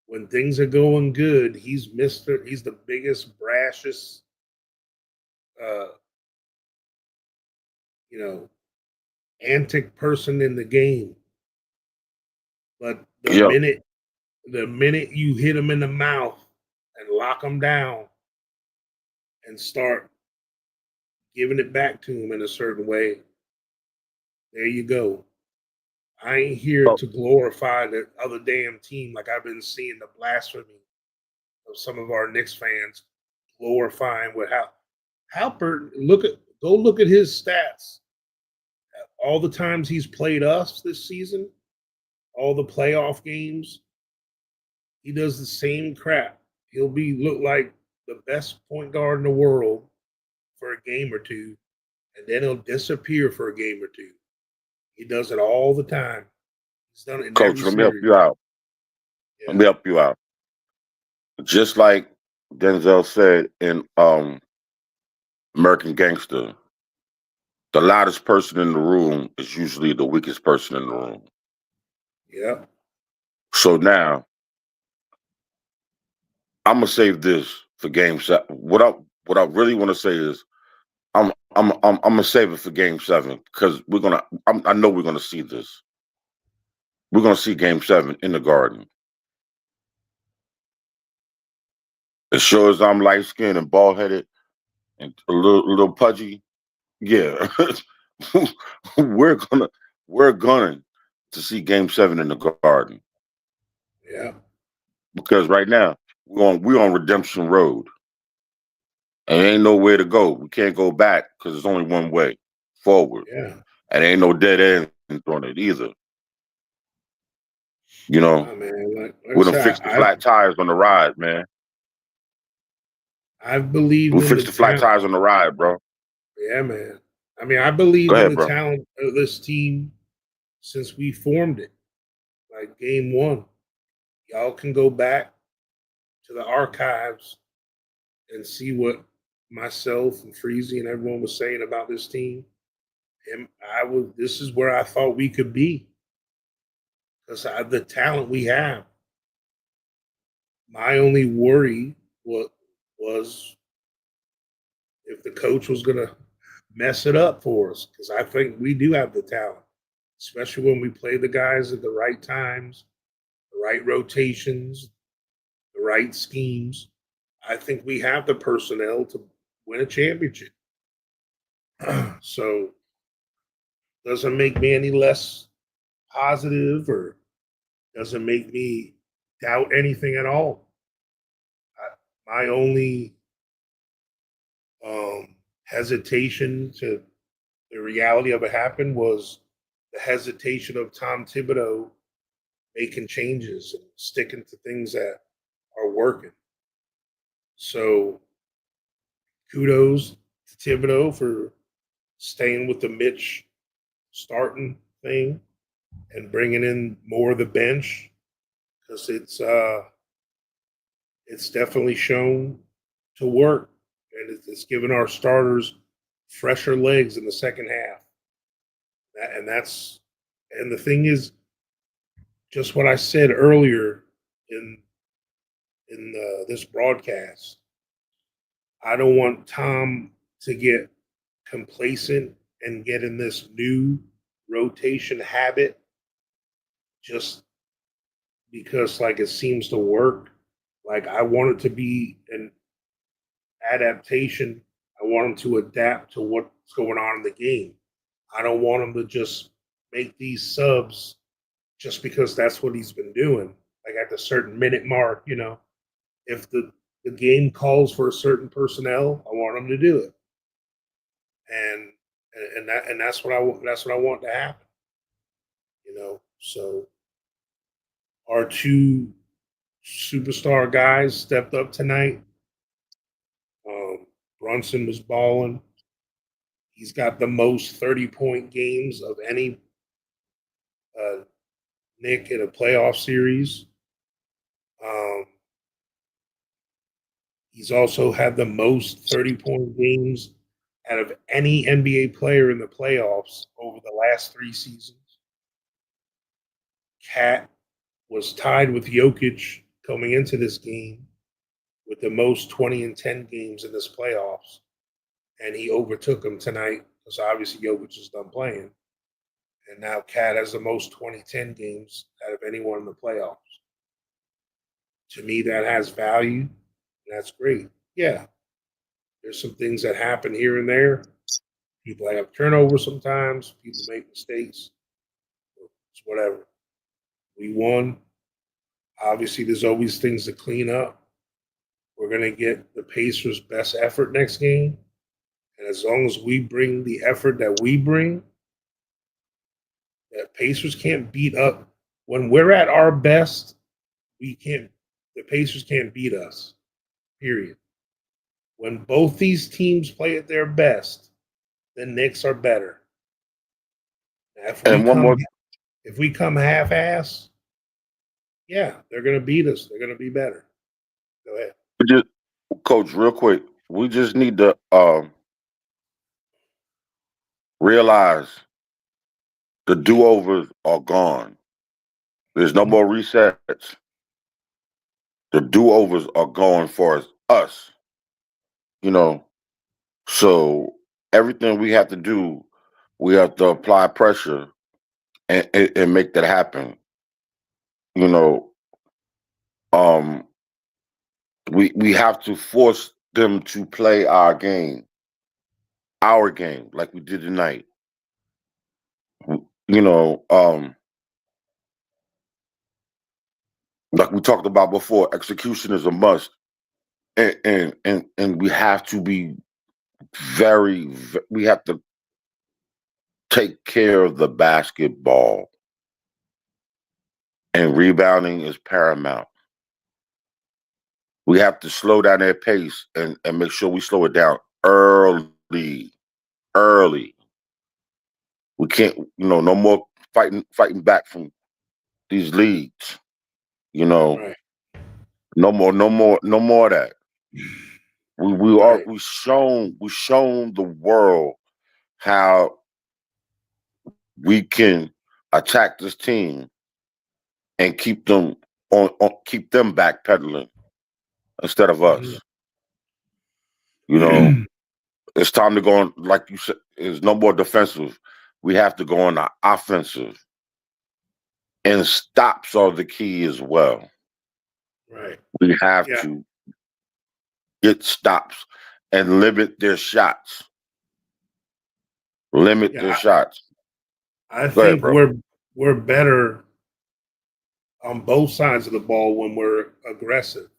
When things are going good, he's the biggest, brashest, uh, antic person in the game. But Yep. the minute you hit him in the mouth and lock him down and start giving it back to him in a certain way, there you go. I ain't here to glorify the other damn team like I've been seeing the blasphemy of some of our Knicks fans glorifying what Halpert. Go look at his stats. All the times he's played us this season, all the playoff games, he does the same crap. He'll look like the best point guard in the world for a game or two, and then he'll disappear for a game or two. He does it all the time. He's done it in Coach, every let me help series. you out. Yeah. Let me help you out. Just like Denzel said in American Gangster, the loudest person in the room is usually the weakest person in the room. Yeah. So now I'm gonna save this for Game 7. What I really want to say is I'm gonna save it for Game 7 because I know we're gonna see this. We're gonna see Game 7 in the Garden. As sure as I'm light skinned and bald headed and a little pudgy, yeah, we're going to see Game 7 in the Garden. Yeah. Because right now we're on redemption road. And ain't nowhere to go. We can't go back because there's only one way forward. Yeah. And ain't no dead end on it either. Oh, man. Like we done I fixed the said, flat tires on the ride, man. I've believed We in fixed the flat tires on the ride, bro. Yeah, man. I mean, I believed Go ahead, in the bro. talent of this team since we formed it. Like Game 1. Y'all can go back to the archives and see what myself and Freezy and everyone was saying about this team. And this is where I thought we could be. Because the talent we have. My only worry was if the coach was going to mess it up for us, because I think we do have the talent, especially when we play the guys at the right times, the right rotations, the right schemes. I think we have the personnel to win a championship. So doesn't make me any less positive or doesn't make me doubt anything at all. My only hesitation to the reality of it happened was the hesitation of Tom Thibodeau making changes and sticking to things that are working. So kudos to Thibodeau for staying with the Mitch starting thing and bringing in more of the bench because it's definitely shown to work and it's given our starters fresher legs in the second half. And the thing is, just what I said earlier in this broadcast. I don't want Tom to get complacent and get in this new rotation habit just because like it seems to work. Like I want it to be an adaptation. I want him to adapt to what's going on in the game. I don't want him to just make these subs just because that's what he's been doing. Like at the certain minute mark, if the game calls for a certain personnel, I want him to do it. And that's what I want to happen. So our two superstar guys stepped up tonight. Brunson was balling. He's got the most 30-point games of any Nick in a playoff series. He's also had the most 30-point games out of any NBA player in the playoffs over the last 3 seasons. Cat was tied with Jokic coming into this game with the most 20 and 10 games in this playoffs. And he overtook him tonight because obviously Jokic is done playing. And now Cat has the most 20-10 games out of anyone in the playoffs. To me, that has value. That's great. Yeah. There's some things that happen here and there. People have turnovers sometimes. People make mistakes. It's whatever. We won. Obviously, there's always things to clean up. We're going to get the Pacers' best effort next game. And as long as we bring the effort that we bring, that Pacers can't beat up. When we're at our best, the Pacers can't beat us, period. When both these teams play at their best, the Knicks are better. Now, if we come half-ass, yeah, they're going to beat us. They're going to be better. Go ahead. Coach, real quick, we just need to realize the do-overs are gone. There's no more resets. The do-overs are gone for us. So everything we have to do, we have to apply pressure and make that happen. We have to force them to play our game, like we did tonight. Like we talked about before, execution is a must, and we have to be we have to take care of the basketball, and rebounding is paramount. We have to slow down their pace and make sure we slow it down early. We can't, no more fighting back from these leads. Right. No more of that. Right. We've shown the world how we can attack this team and keep them keep them backpedaling instead of us. It's time to go on, like you said, there's no more defensive. We have to go on the offensive. And stops are the key as well. Right. We have to get stops and limit their shots. Their shots. I think we're better on both sides of the ball when we're aggressive.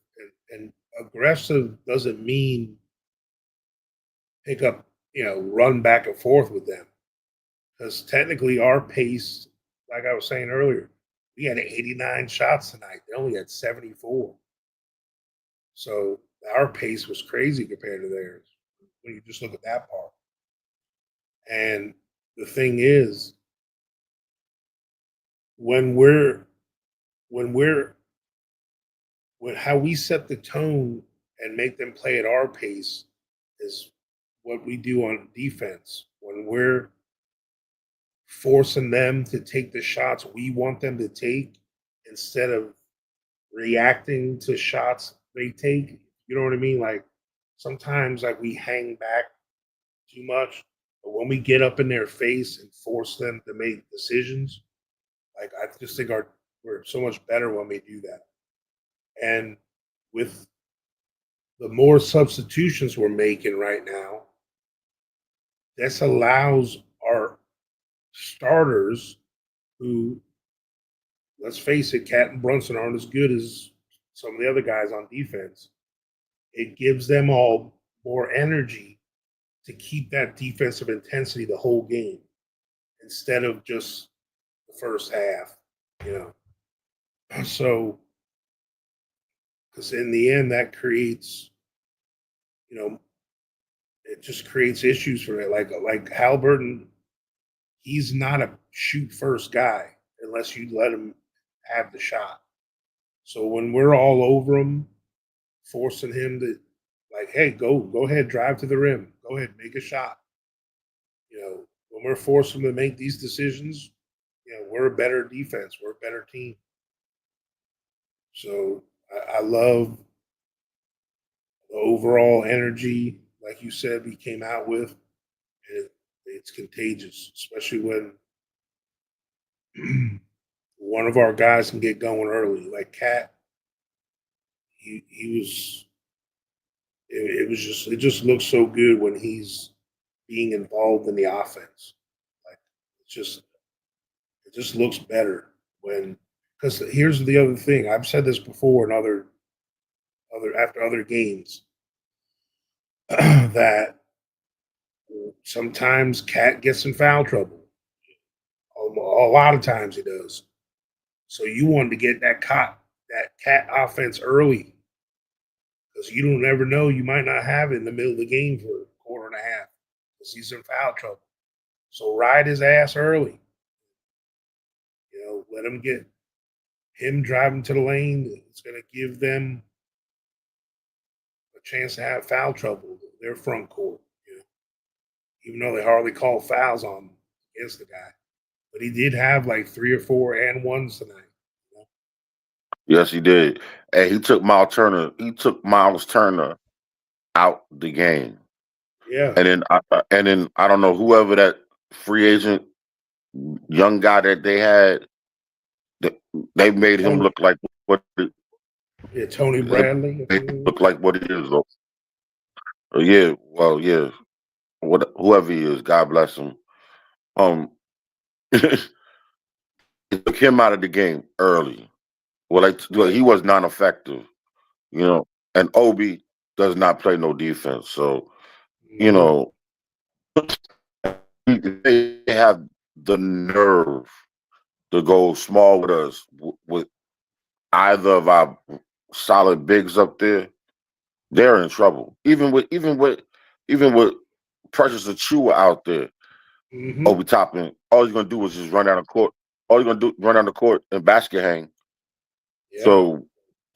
And aggressive doesn't mean pick up, run back and forth with them. Because technically our pace, like I was saying earlier, we had 89 shots tonight. They only had 74. So our pace was crazy compared to theirs when you just look at that part. And the thing is, when how we set the tone and make them play at our pace is what we do on defense. When we're forcing them to take the shots we want them to take instead of reacting to shots they take, you know what I mean? Like sometimes like we hang back too much, but when we get up in their face and force them to make decisions, like I just think we're so much better when we do that. And with the more substitutions we're making right now, this allows our starters who, let's face it, Cat and Brunson aren't as good as some of the other guys on defense. It gives them all more energy to keep that defensive intensity the whole game instead of just the first half, So, because in the end, that creates, it just creates issues for it. Like Halliburton, he's not a shoot first guy unless you let him have the shot. So when we're all over him, forcing him to like, hey, go ahead, drive to the rim, go ahead, make a shot. When we're forcing him to make these decisions, we're a better defense, we're a better team. So I love the overall energy, like you said, we came out with. It's contagious, especially when one of our guys can get going early. Like Cat, he was. It just looks so good when he's being involved in the offense. Like it just looks better when. Because here's the other thing. I've said this before in after other games that sometimes Cat gets in foul trouble. A lot of times he does. So you wanted to get that Cat offense early because you don't ever know. You might not have it in the middle of the game for a quarter and a half because he's in foul trouble. So ride his ass early. Let him get him driving to the lane. It's going to give them a chance to have foul trouble. Their front court, even though they hardly call fouls on him against the guy. But he did have like 3 or 4 and ones tonight. Yes, he did. And he took Miles Turner. He took Miles Turner out the game. Yeah. And then I don't know whoever that free agent young guy that they had. They made him look like what. Tony Bradley. Look like what he is though. Yeah. Well, yeah. Whoever he is, God bless him. It took him out of the game early. Well, he was non-effective, and Obi does not play no defense. So, they have the nerve to go small with us with either of our solid bigs up there. They're in trouble. Even with Precious Achua out there, Obi Toppin, all he's gonna do is just run down the court. All he's gonna do run down the court and basket hang. Yeah. So,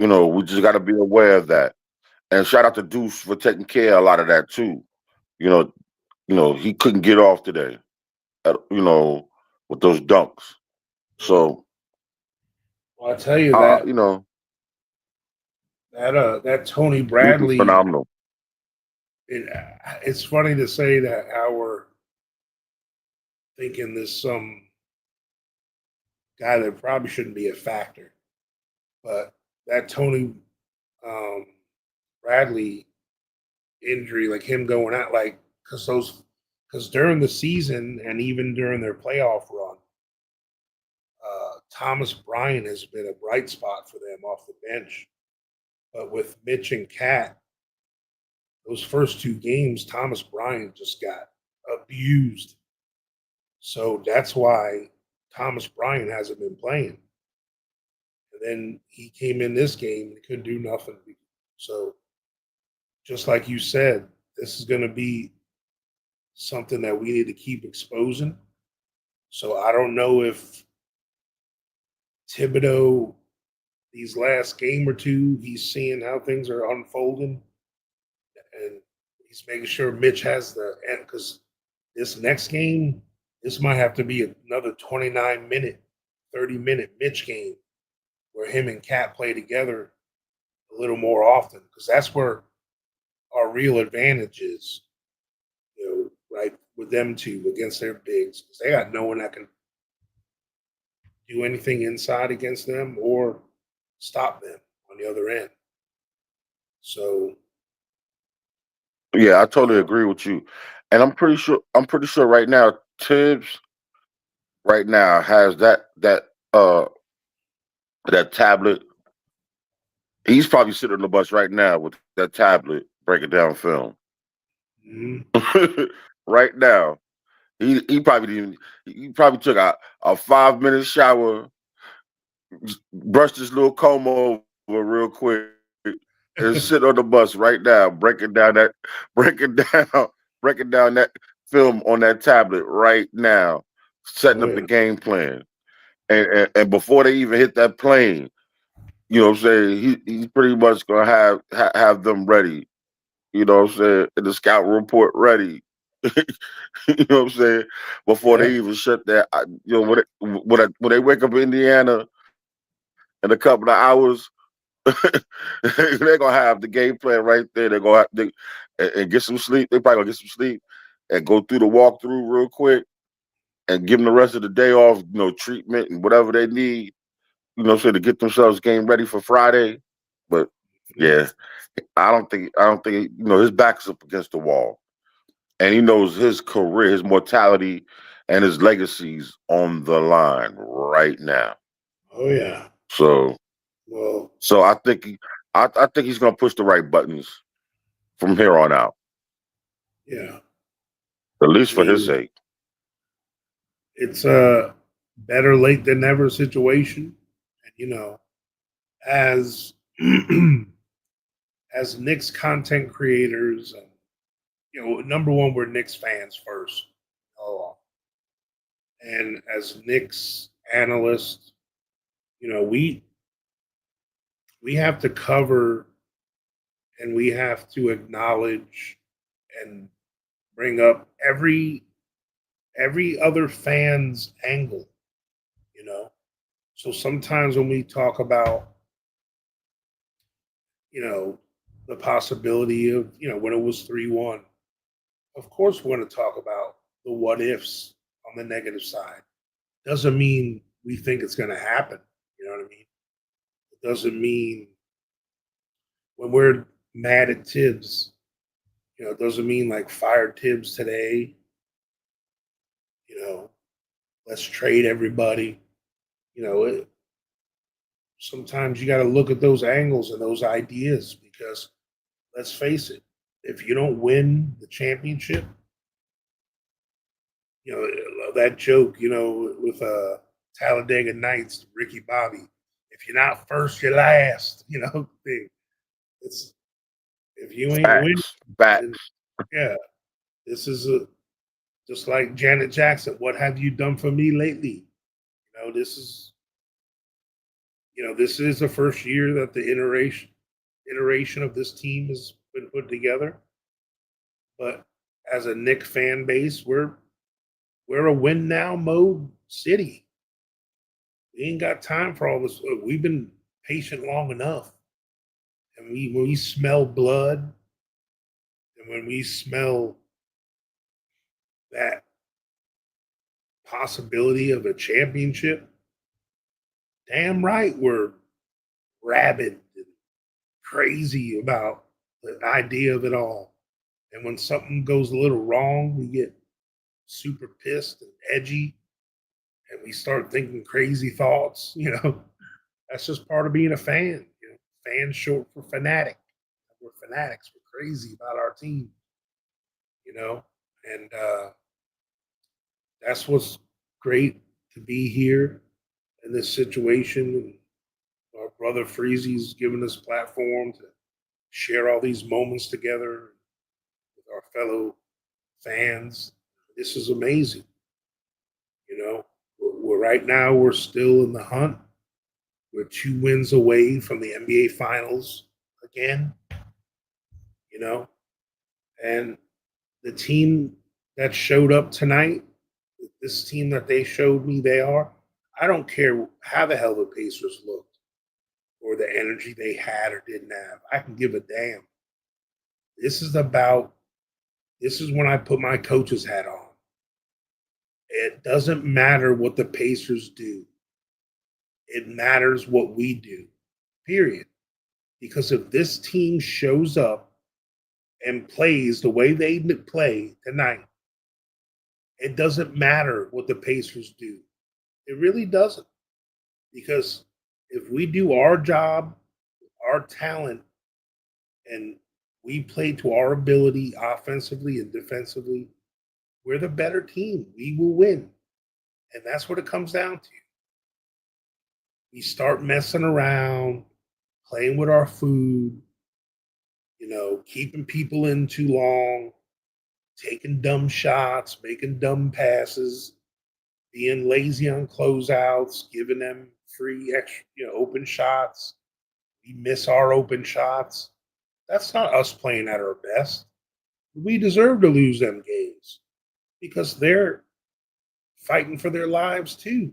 we just got to be aware of that. And shout out to Deuce for taking care of a lot of that too. He couldn't get off today. With those dunks. So, well, I tell you that that Tony Bradley, phenomenal. It's funny to say that how we're thinking this some guy that probably shouldn't be a factor, but that Tony Bradley injury, like him going out, like because during the season and even during their playoff run, Thomas Bryant has been a bright spot for them off the bench. But with Mitch and Cat, those first 2 games, Thomas Bryant just got abused. So that's why Thomas Bryant hasn't been playing. And then he came in this game and couldn't do nothing. So just like you said, this is going to be something that we need to keep exposing. So I don't know if Thibodeau, these last game or 2, he's seeing how things are unfolding. And he's making sure Mitch has the end, because this next game, this might have to be another 29-minute, 30-minute Mitch game where him and Cat play together a little more often, because that's where our real advantage is, right, with them 2 against their bigs, because they got no one that can do anything inside against them or stop them on the other end. So, yeah, I totally agree with you, and I'm pretty sure right now Tibbs right now has that tablet. He's probably sitting on the bus right now with that tablet breaking down film. Right now, he probably took a 5-minute shower, brushed his little comb over real quick, and sit on the bus right now, breaking down that film on that tablet right now, setting up the game plan. and before they even hit that plane, you know what I'm saying, he's pretty much gonna have them ready. You know what I'm saying, and the scout report ready. You know what I'm saying, before Yeah. they even shut that. You know when they wake up in Indiana in a couple of hours, they're gonna have the game plan right there. They're gonna and get some sleep. They probably gonna get some sleep and go through the walkthrough real quick and give them the rest of the day off, you know, treatment and whatever they need, you know, so to get themselves game ready for Friday. But yeah, I don't think you know, his back is up against the wall. And he knows his career, his mortality, and his legacy's on the line right now. Oh yeah. So Well, so I think he's gonna push the right buttons from here on out, yeah. at least I for his mean, sake. it's a better late than never situation. And as as Knicks content creators, and number one, we're Knicks fans first. Oh, and as Knicks analysts, you know, we have to cover and we have to acknowledge and bring up every other fan's angle, you know. So sometimes when we talk about, the possibility of, when it was 3-1, of course we're going to talk about the what ifs on the negative side. Doesn't mean we think it's going to happen. You know what I mean? It doesn't mean when we're mad at Tibbs, it doesn't mean like fire Tibbs today, you know, let's trade everybody. Sometimes you got to look at those angles and those ideas because let's face it, if you don't win the championship, that joke, with Talladega Nights, Ricky Bobby, if you're not first, you're last, thing. It's if you ain't winning, Facts. Facts. then yeah, this is just like Janet Jackson. What have you done for me lately? This is this is the first year that the iteration of this team has been put together. But as a Knick fan base, we're a win now mode city. We ain't got time for all this. We've been patient long enough. And when we smell blood and when we smell that possibility of a championship, damn right we're rabid and crazy about the idea of it all. And when something goes a little wrong, we get super pissed and edgy and we start thinking crazy thoughts. That's just part of being a fan. Fan short for fanatic. We're fanatics. We're crazy about our team. And that's what's great to be here in this situation. Our brother Freezy's given us platform to share all these moments together with our fellow fans. This is amazing. We're right now we're still in the hunt. We're 2 wins away from the NBA Finals again. And the team that showed up tonight, this team that they showed me they are, I don't care how the hell the Pacers looked or the energy they had or didn't have. I can give a damn. This is when I put my coach's hat on. It doesn't matter what the Pacers do. It matters what we do, period. Because if this team shows up and plays the way they play tonight, it doesn't matter what the Pacers do. It really doesn't. Because if we do our job, our talent, and we play to our ability offensively and defensively, we're the better team. We will win. And that's what it comes down to. We start messing around, playing with our food, keeping people in too long, taking dumb shots, making dumb passes. being lazy on closeouts, giving them free extra, open shots. We miss our open shots. That's not us playing at our best. We deserve to lose them games because they're fighting for their lives too.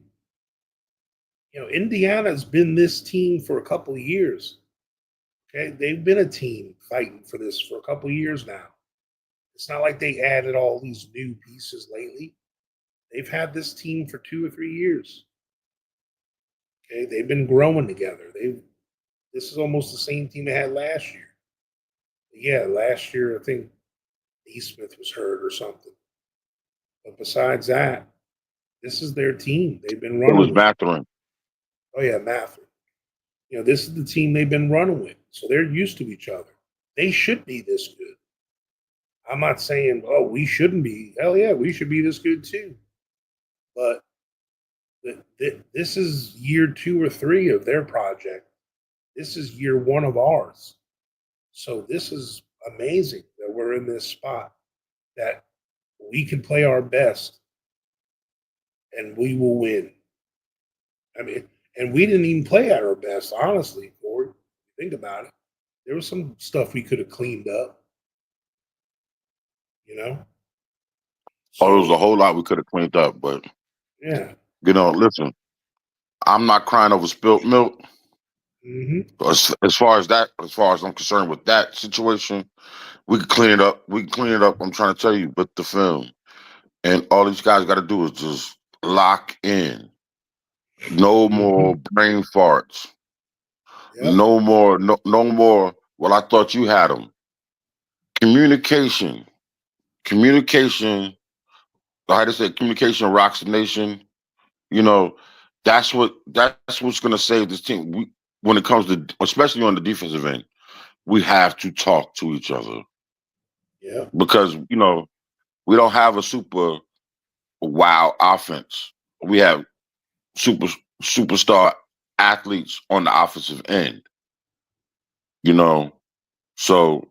Indiana's been this team for a couple of years. Okay, they've been a team fighting for this for a couple of years now. It's not like they added all these new pieces lately. They've had this team for 2 or 3 years. Okay, they've been growing together. This is almost the same team they had last year. But yeah, last year I think Neesmith was hurt or something. But besides that, this is their team. They've been It running was with. Matherin. Oh yeah, Matherin. This is the team they've been running with. So they're used to each other. They should be this good. I'm not saying, oh, we shouldn't be. Hell yeah, we should be this good too. But this is year 2 or 3 of their project. This is year 1 of ours. So this is amazing that we're in this spot, that we can play our best and we will win. I mean, and we didn't even play at our best, honestly, Ford. Think about it. There was some stuff we could have cleaned up, So, There was a whole lot we could have cleaned up, but yeah. listen, I'm not crying over spilt milk. Mm-hmm. As far as I'm concerned with that situation, we can clean it up. We can clean it up. I'm trying to tell you, but the film and all these guys got to do is just lock in. No more brain farts. Yep. No more. No more. Well, I thought you had them. Communication. Communication. Like I said, communication rocks the nation. That's what's going to save this team. When it comes to, especially on the defensive end, we have to talk to each other. Yeah. Because we don't have a super wow offense. We have superstar athletes on the offensive end. So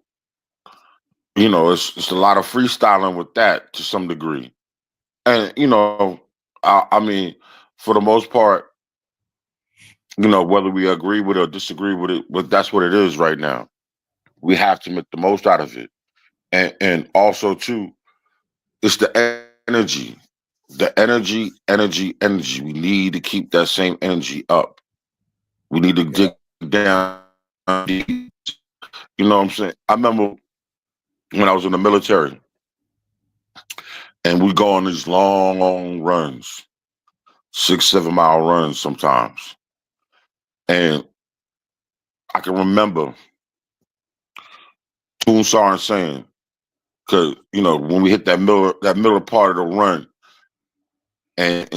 it's a lot of freestyling with that to some degree. And I mean, for the most part, whether we agree with it or disagree with it, but that's what it is right now. We have to make the most out of it. And also too, it's the energy. The energy. We need to keep that same energy up. We need to dig down deep. You know what I'm saying? I remember when I was in the military and we go on these long runs, 6-7 mile runs sometimes. And I can remember Toon Sergeant saying, because when we hit that middle part of the run, and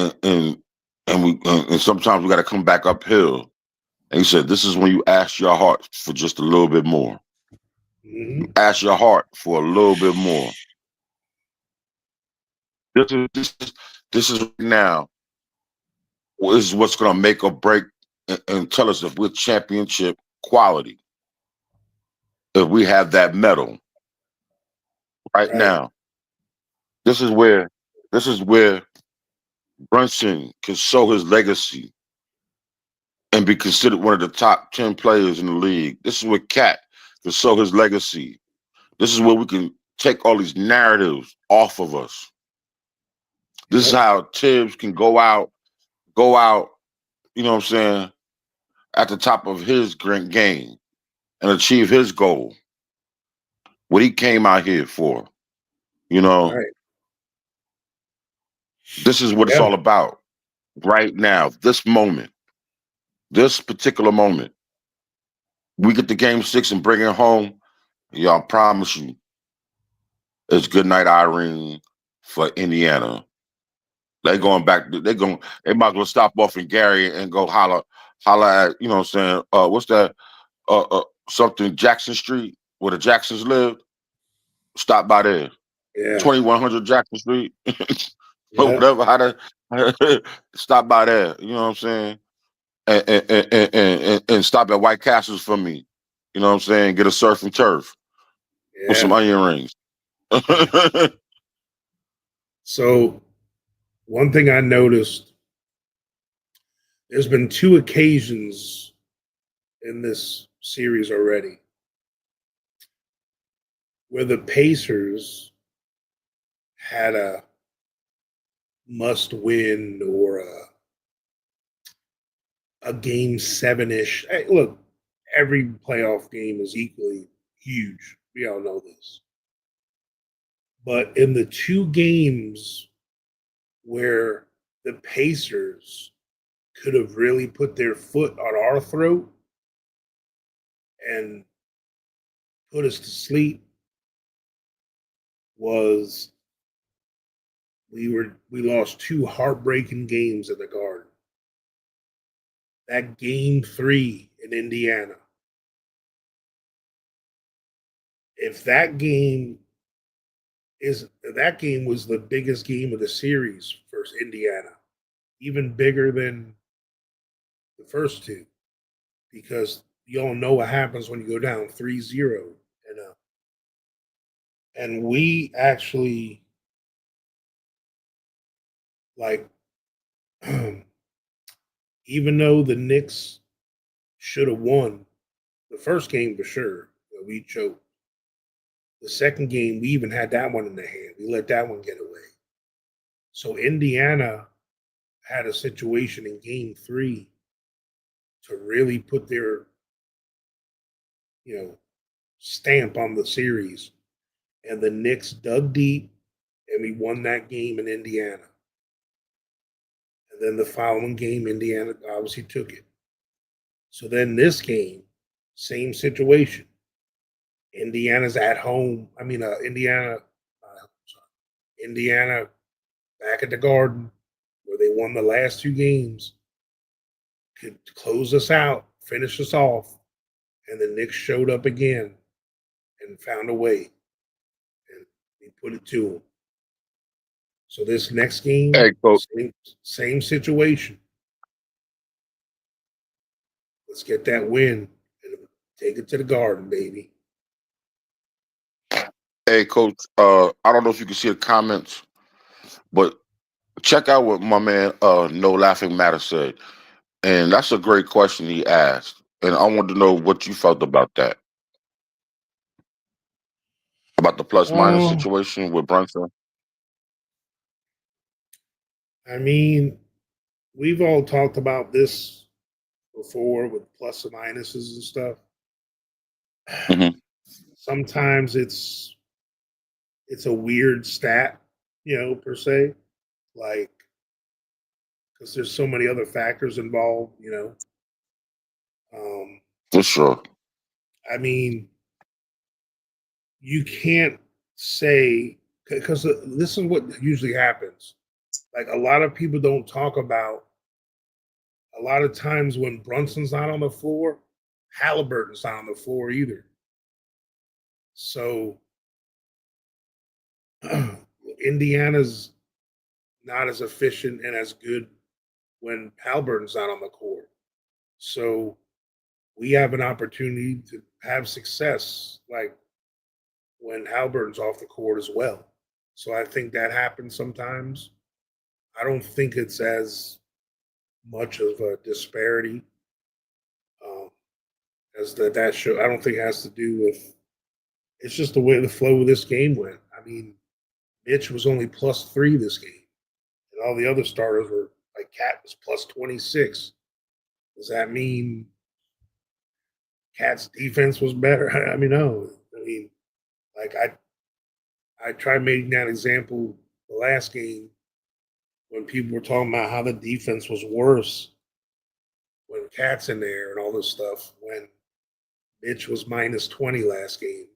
sometimes we got to come back uphill. And he said, "This is when you ask your heart for just a little bit more. Mm-hmm. Ask your heart for a little bit more. This is now. This is what's going to make or break and tell us if we're championship quality. If we have that medal right now, this is where Brunson can show his legacy and be considered one of the top 10 players in the league. This is where Cat can show his legacy. This is where we can take all these narratives off of us. This is how Tibbs can go out, you know what I'm saying, at the top of his great game and achieve his goal. What he came out here for, Right. This is what it's all about right now, this moment, this particular moment. We get the game 6 and bring it home. Y'all, promise you, it's good night, Irene, for Indiana. They going back. They might as well stop off in Gary and go holla at, you know what I'm saying? What's that? Something Jackson Street where the Jacksons lived. Stop by there. Yeah. 2100 Jackson Street. Yeah. Whatever. How to stop by there. You know what I'm saying? And stop at White Castles for me. You know what I'm saying? Get a surf and turf with some onion rings. So one thing I noticed, there's been 2 occasions in this series already where the Pacers had a must win or a game 7-ish. Hey, look, every playoff game is equally huge. We all know this. But in the 2 games where the Pacers could have really put their foot on our throat and put us to sleep was we lost 2 heartbreaking games at the Garden. That game 3 in Indiana. If that game was the biggest game of the series for Indiana, even bigger than the first 2, because you all know what happens when you go down 3-0, and we actually like even though the Knicks should have won the first game for sure, we choked. The second game, we even had that one in the hand. We let that one get away. So Indiana had a situation in game 3 to really put their, stamp on the series. And the Knicks dug deep, and we won that game in Indiana. And then the following game, Indiana obviously took it. So then this game, same situation. Indiana's at home. Indiana back at the Garden, where they won the last 2 games, could close us out, finish us off, and the Knicks showed up again and found a way, and we put it to them. So this next game, Hey, Coach. same situation. Let's get that win and take it to the Garden, baby. Hey, Coach. I don't know if you can see the comments, but check out what my man No Laughing Matter said. And that's a great question he asked. And I want to know what you felt about that. About the plus minus Oh, situation with Brunson. I mean, we've all talked about this before with plus and minuses and stuff. Hmm. Sometimes it's a weird stat, per se, like because there's so many other factors involved. For sure. I mean, you can't say because this is what usually happens. Like a lot of people don't talk about a lot of times when Brunson's not on the floor, Halliburton's not on the floor either. So Indiana's not as efficient and as good when Halliburton's not on the court. So we have an opportunity to have success, like when Halliburton's off the court as well. So I think that happens sometimes. I don't think it's as much of a disparity as that show. I don't think it has to do with. It's just the way the flow of this game went. I mean, Mitch was only +3 this game, and all the other starters were like Cat was +26. Does that mean Cat's defense was better? I mean, no. I mean, like I tried making that example the last game when people were talking about how the defense was worse when Cat's in there and all this stuff. When Mitch was -20 last game,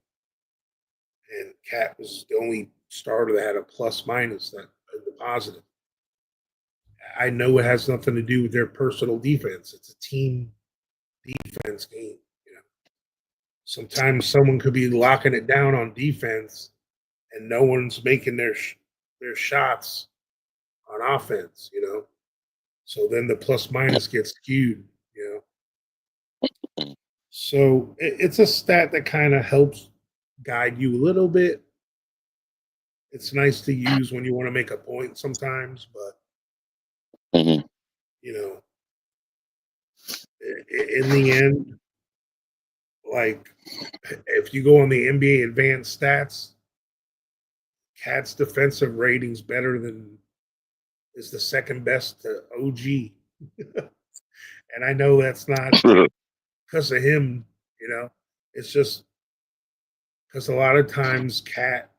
and Cat was the only starter that had a plus minus that the positive. I know it has nothing to do with their personal defense. It's a team defense game. Sometimes someone could be locking it down on defense, and no one's making their shots on offense. So then the plus minus gets skewed. So it's a stat that kind of helps guide you a little bit. It's nice to use when you want to make a point sometimes, but Mhm. You know, in the end, like if you go on the NBA advanced stats, Cat's defensive rating's better than is the second best to OG. And I know that's not because of him, you know. It's just because a lot of times Cat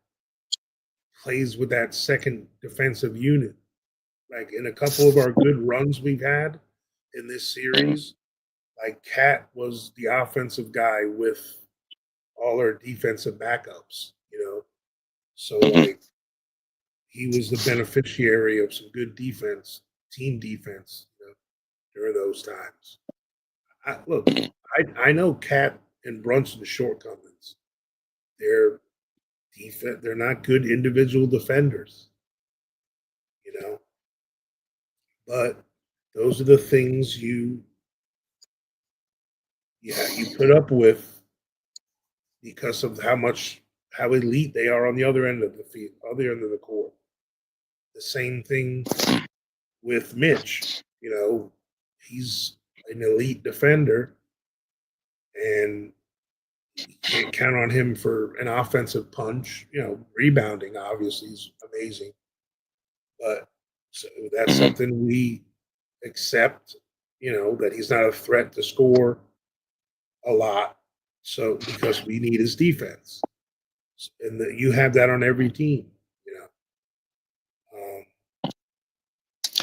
plays with that second defensive unit. Like in a couple of our good runs we've had in this series, like Cat was the offensive guy with all our defensive backups, you know. So Mhm. like he was the beneficiary of some good defense, team defense, you know, during those times. Look, I know Cat and Brunson's shortcomings. They're they're not good individual defenders, you know. But those are the things you put up with because of how elite they are on the other end of the field, other end of the court. The same thing with Mitch. You know, he's an elite defender, and you can't count on him for an offensive punch. You know, rebounding obviously is amazing, but so that's Mhm. something we accept. You know that he's not a threat to score a lot, so because we need his defense, and you have that on every team. You know,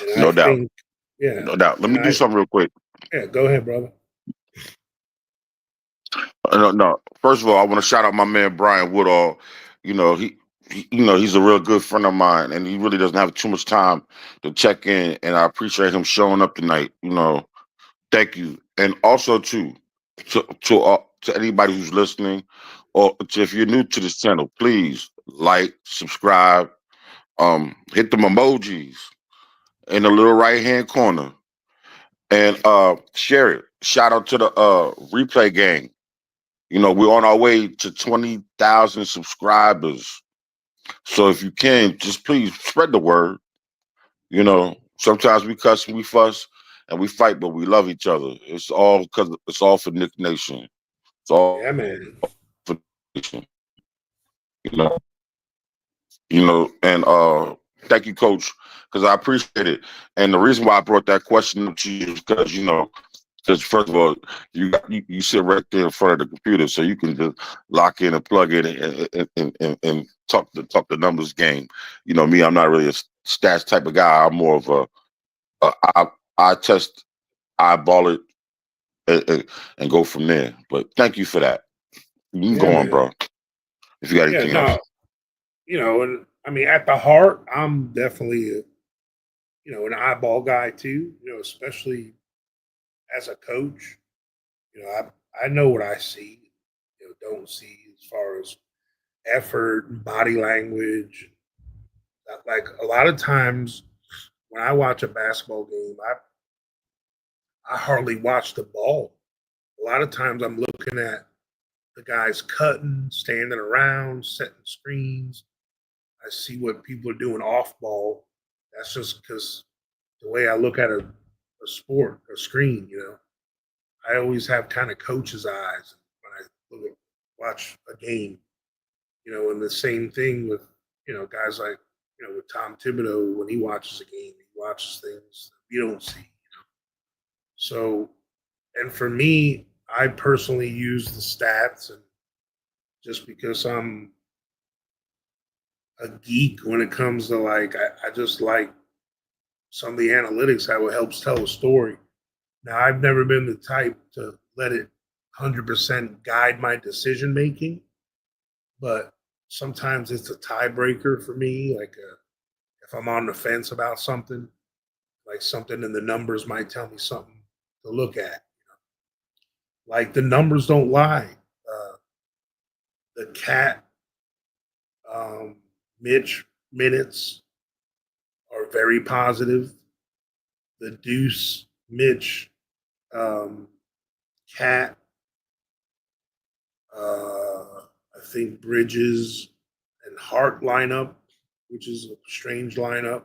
and I No doubt. think, yeah, No doubt. Let and me do I something real quick. yeah, go ahead, brother. No, no. First of all, I want to shout out my man Brian Woodall. You know, he's a real good friend of mine, and he really doesn't have too much time to check in. And I appreciate him showing up tonight. You know, thank you. And also too, to anybody who's listening, or if you're new to this channel, please like, subscribe, hit them emojis in the little right hand corner, and share it. Shout out to the replay gang. You know, we're on our way to 20,000 subscribers. So if you can, just please spread the word. You know, sometimes we cuss and we fuss and we fight, but we love each other. It's all because it's all for Nick Nation. It's Yeah, all man. for Nation. You know, and thank you, Coach, because I appreciate it. And the reason why I brought that question up to you is because because first of all, you sit right there in front of the computer, so you can just lock in and plug in and talk the numbers game. You know me, I'm not really a stats type of guy. I'm more of a I test, eyeball it, and go from there. But thank you for that. You can Yeah, go on, man. bro. If you got Yeah, anything else. no, and I mean, at the heart, I'm definitely an eyeball guy too. Especially as a coach. I know what I see. Don't see as far as effort and body language. Like a lot of times when I watch a basketball game, I hardly watch the ball. A lot of times I'm looking at the guys cutting, standing around, setting screens. I see what people are doing off ball. That's just because the way I look at a sport, a screen, I always have kind of coach's eyes when I watch a game, and the same thing with, guys like, with Tom Thibodeau, when he watches a game, he watches things you don't see. So, and for me, I personally use the stats, and just because I'm a geek when it comes to I just like some of the analytics, how it helps tell a story. Now, I've never been the type to let it 100% guide my decision making, but sometimes it's a tiebreaker for me. If I'm on the fence about something, like something in the numbers might tell me something to look at. Like the numbers don't lie. Uh, the Cat Mitch minutes are very positive. The Deuce Mitch um, Cat, I think Bridges and Hart lineup, which is a strange lineup,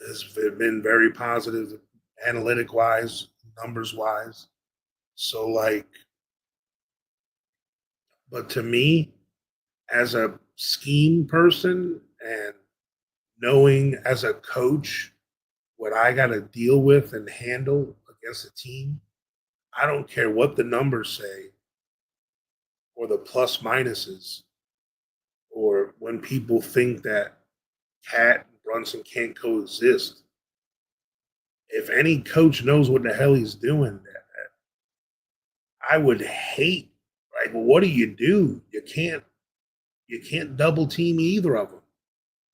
has been very positive, analytic wise, numbers wise. So, like, but to me, as a scheme person and knowing as a coach what I got to deal with and handle against a team, I don't care what the numbers say or the plus minuses or when people think that Cat and Brunson can't coexist. If any coach knows what the hell he's doing, I would hate. Like, well, what do? You can't double team either of them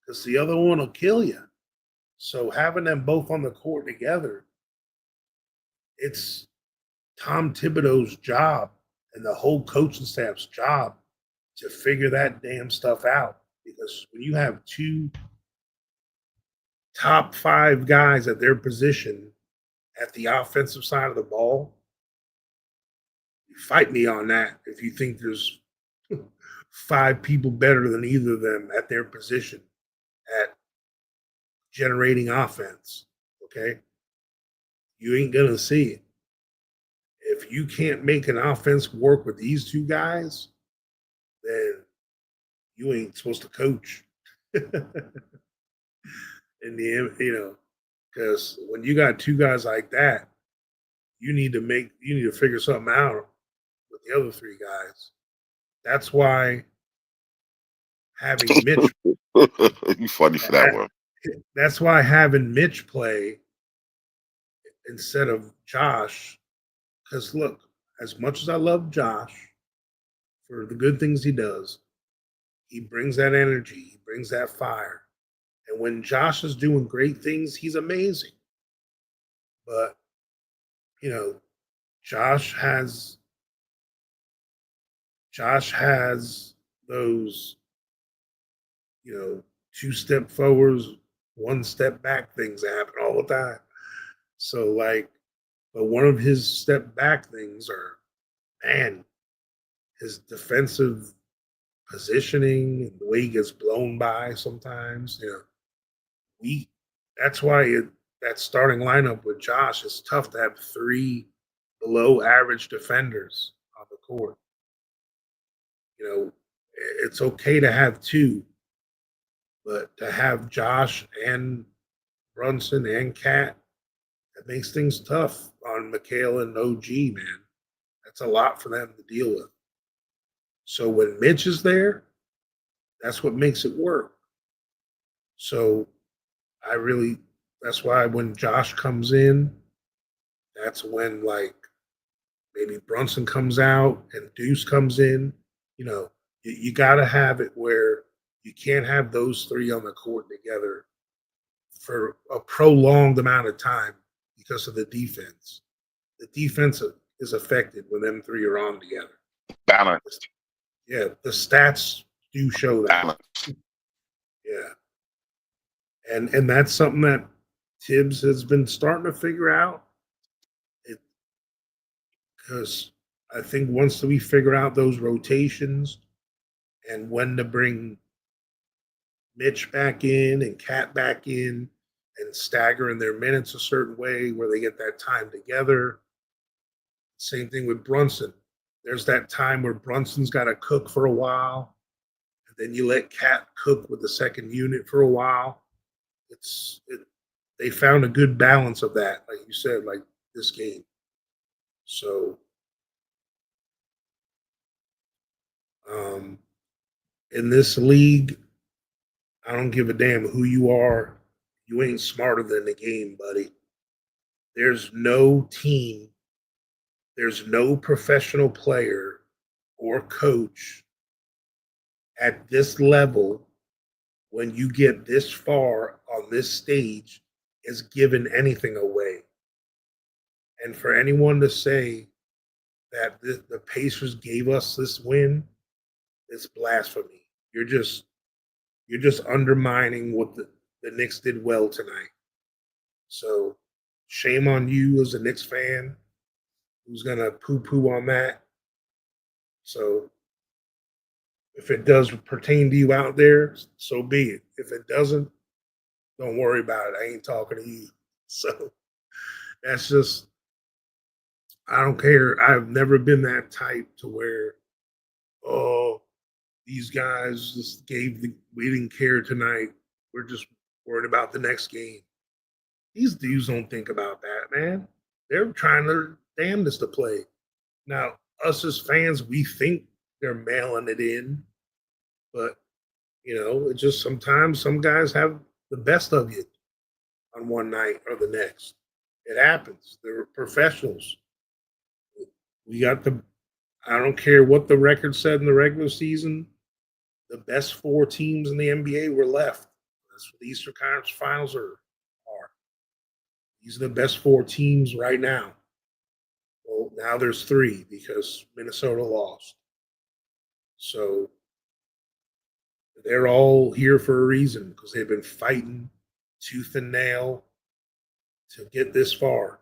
because the other one will kill you. So having them both on the court together, it's Tom Thibodeau's job and the whole coaching staff's job to figure that damn stuff out. Because when you have two top 5 guys at their position at the offensive side of the ball, fight me on that if you think there's 5 people better than either of them at their position at generating offense. Okay. You ain't going to see it. If you can't make an offense work with these two guys, then you ain't supposed to coach. In the end, because when you got two guys like that, you need to figure something out with the other 3 guys. That's why having Mitch You funny for that one. that's why having Mitch play instead of Josh, because look, as much as I love Josh for the good things he does, he brings that energy, he brings that fire. And when Josh is doing great things, he's amazing. But, Josh has those, 2-step forwards, 1-step back things that happen all the time. So, like, but one of his step back things are, man, his defensive positioning and the way he gets blown by sometimes. That's why that starting lineup with Josh is tough to have 3 below average defenders on the court. It's okay to have 2, but to have Josh and Brunson and Cat, it makes things tough on McHale and OG, man. That's a lot for them to deal with. So when Mitch is there, that's what makes it work. So that's why when Josh comes in, that's when, like, maybe Brunson comes out and Deuce comes in. You got to have it where you can't have those 3 on the court together for a prolonged amount of time because of the defense. The defense is affected when them 3 are on together. Balanced. Yeah, the stats do show that. Balanced. Yeah. And that's something that Tibbs has been starting to figure out. Because I think once we figure out those rotations and when to bring Mitch back in and Cat back in and stagger in their minutes a certain way where they get that time together. Same thing with Brunson. There's that time where Brunson's got to cook for a while, and then you let Cat cook with the second unit for a while. They found a good balance of that, like you said, like this game. So, in this league, I don't give a damn who you are. You ain't smarter than the game, buddy. There's no team, there's no professional player or coach at this level when you get this far on this stage is giving anything away. And for anyone to say that the Pacers gave us this win, it's blasphemy. You're just undermining what the Knicks did well tonight. So shame on you as a Knicks fan who's gonna poo-poo on that. So if it does pertain to you out there, so be it. If it doesn't, don't worry about it. I ain't talking to you. So that's just, I don't care. I've never been that type to where, oh, these guys just we didn't care tonight. We're just worried about the next game. These dudes don't think about that, man. They're trying their damnedest to play. Now, us as fans, we think they're mailing it in, but it just sometimes some guys have the best of you on one night or the next. It happens. They're professionals. We got I don't care what the record said in the regular season, the best 4 teams in the NBA were left. That's what the Eastern Conference Finals are. These are the best 4 teams right now. Well, now there's 3 because Minnesota lost. So they're all here for a reason because they've been fighting tooth and nail to get this far.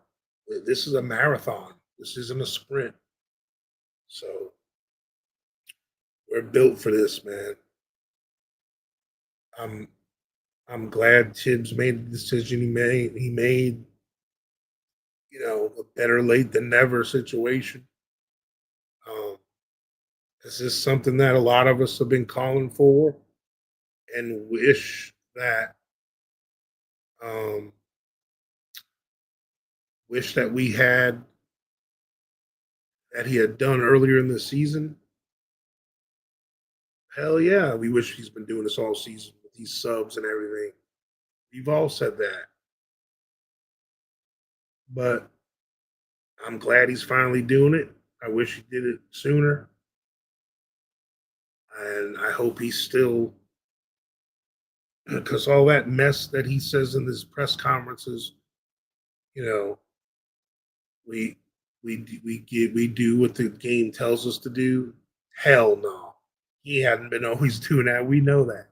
This is a marathon. This isn't a sprint. So we're built for this, man. I'm glad Tibbs made the decision he made. He made, a better late than never situation. This is something that a lot of us have been calling for and wish that we had that he had done earlier in the season. Hell yeah, we wish he's been doing this all season with these subs and everything. We've all said that. But I'm glad he's finally doing it. I wish he did it sooner. And I hope he's still, because all that mess that he says in his press conferences, we do what the game tells us to do. Hell no. He hadn't been always doing that. We know that.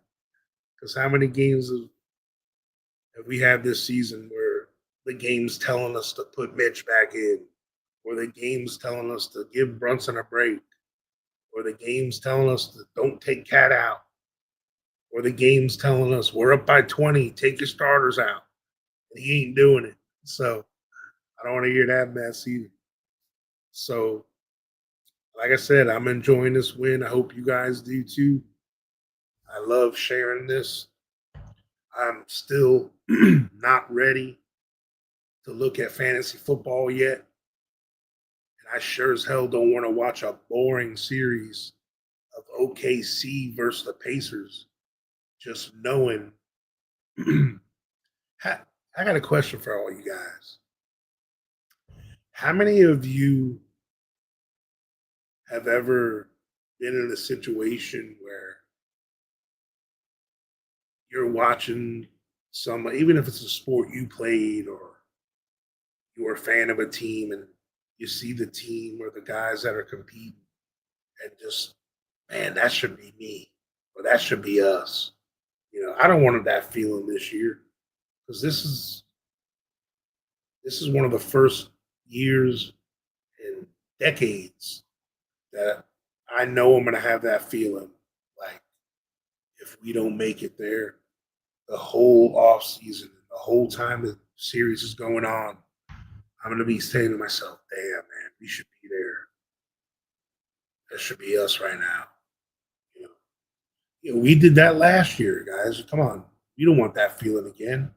Because how many games have we had this season where the game's telling us to put Mitch back in, or the game's telling us to give Brunson a break, or the game's telling us to don't take Cat out, or the game's telling us we're up by 20, take your starters out. And he ain't doing it. So I don't want to hear that mess either. So, like I said, I'm enjoying this win. I hope you guys do too. I love sharing this. I'm still not ready to look at fantasy football yet. And I sure as hell don't want to watch a boring series of OKC versus the Pacers. Just knowing. I got a question for all you guys. How many of you have ever been in a situation where you're watching even if it's a sport you played or you were a fan of a team and you see the team or the guys that are competing and just, man, that should be me or that should be us. I don't want that feeling this year because this is one of the first years in decades that I know I'm going to have that feeling. Like, if we don't make it there, the whole off season, the whole time the series is going on, I'm going to be saying to myself, damn, man, we should be there. That should be us right now. We did that last year, guys. Come on. You don't want that feeling again.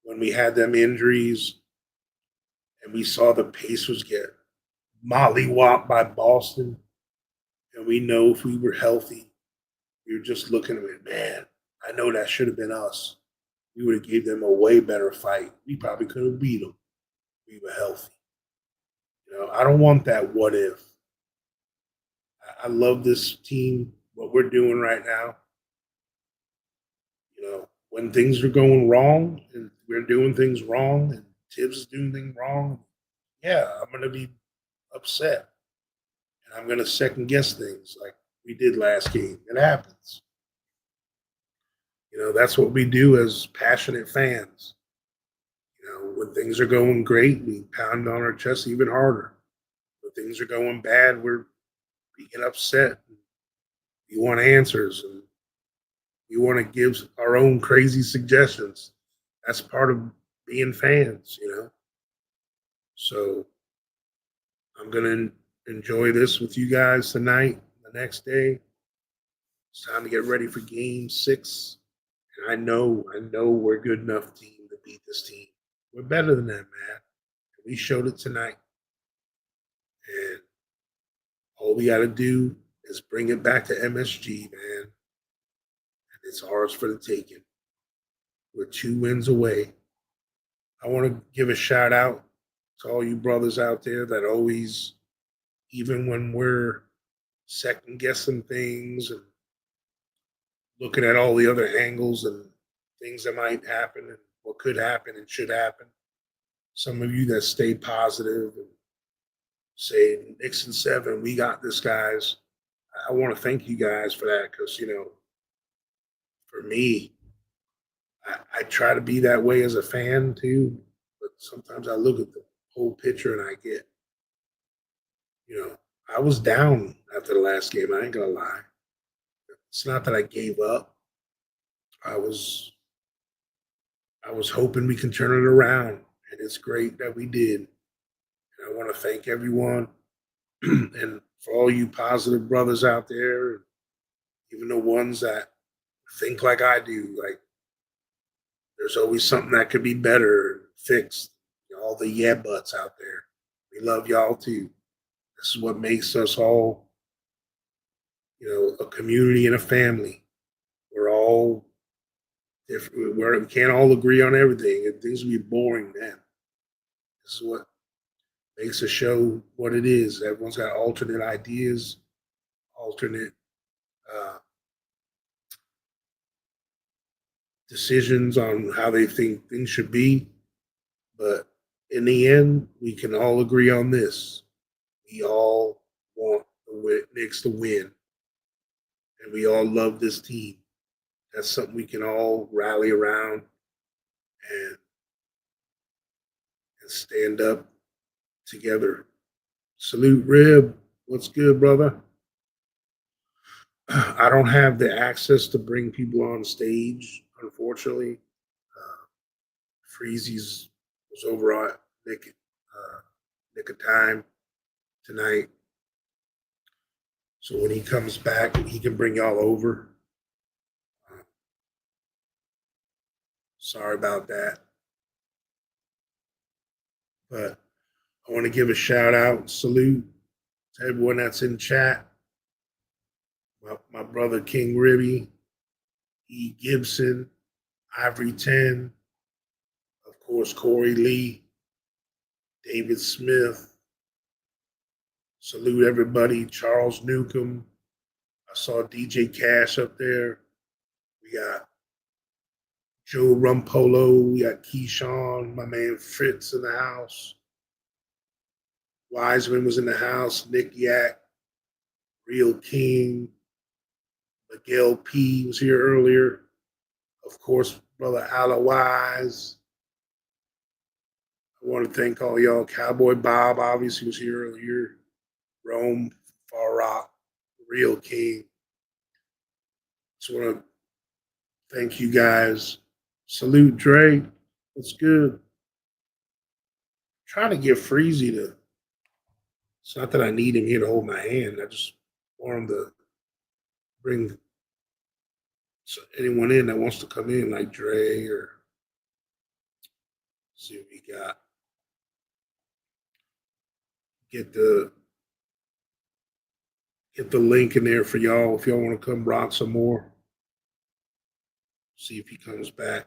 When we had them injuries and we saw the Pacers get mollywopped by Boston, and we know if we were healthy, we were just looking at it, man, I know that should have been us. We would have gave them a way better fight. We probably could have beat them. We were healthy. I don't want that what if. I love this team, what we're doing right now. When things are going wrong and we're doing things wrong and Tibbs is doing things wrong, yeah, I'm going to be upset. And I'm going to second guess things like we did last game. It happens. That's what we do as passionate fans. When things are going great, we pound on our chest even harder. When things are going bad, we get upset. We want answers. And We want to give our own crazy suggestions. That's part of being fans, you know. So I'm gonna enjoy this with you guys tonight. The next day, it's time to get ready for Game 6. And I know we're good enough team to beat this team. We're better than that, man. We showed it tonight. And all we got to do is bring it back to MSG, man. And it's ours for the taking. We're 2 wins away. I want to give a shout out to all you brothers out there that always, even when we're second guessing things and looking at all the other angles and things that might happen and what could happen and should happen, some of you that stay positive and say, Knicks in 7, we got this, guys. I want to thank you guys for that because, you know, for me, I try to be that way as a fan too, but sometimes I look at the whole picture and I get, you know, I was down after the last game. I ain't gonna lie. It's not that I gave up. I was hoping we can turn it around, and it's great that we did. And I want to thank everyone and for all you positive brothers out there, even the ones that think like I do, like there's always something that could be better, fixed. All the yeah buts out there. We love y'all too. This is what makes us all, you know, a community and a family. We're all different. We can't all agree on everything. And things will be boring then. This is what makes a show what it is. Everyone's got alternate ideas, alternate decisions on how they think things should be. But in the end, we can all agree on this. We all want the Knicks to win. And we all love this team. That's something we can all rally around and stand up together. Salute Rib. What's good, brother? I don't have the access to bring people on stage, unfortunately. Freezy's was over at Nick of Time tonight. So when he comes back, he can bring y'all over. Sorry about that. But I want to give a shout out, salute to everyone that's in chat. My brother King Ribby, E. Gibson, Ivory 10, of course, Corey Lee, David Smith. Salute everybody. Charles Newcomb. I saw DJ Cash up there. We got Joe Rumpolo. We got Keyshawn, my man Fritz in the house. Wiseman was in the house. Nick Yak, Real King. Miguel P was here earlier. Of course, brother Ala Wise. I want to thank all y'all. Cowboy Bob obviously was here earlier. Rome, Far Rock, Real King. Just want to thank you guys. Salute Dre. What's good? Trying to get Freezy to. It's not that I need him here to hold my hand. I just want him to bring anyone in that wants to come in, like Dre or see what we got. Get the link in there for y'all if y'all want to come rock some more. See if he comes back.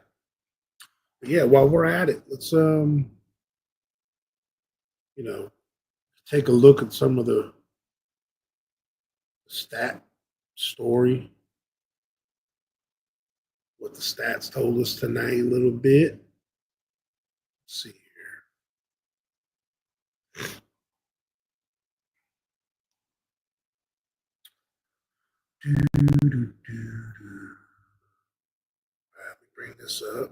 But yeah, while we're at it, let's take a look at some of the stat story. What the stats told us tonight a little bit. Let's see here. Let me bring this up.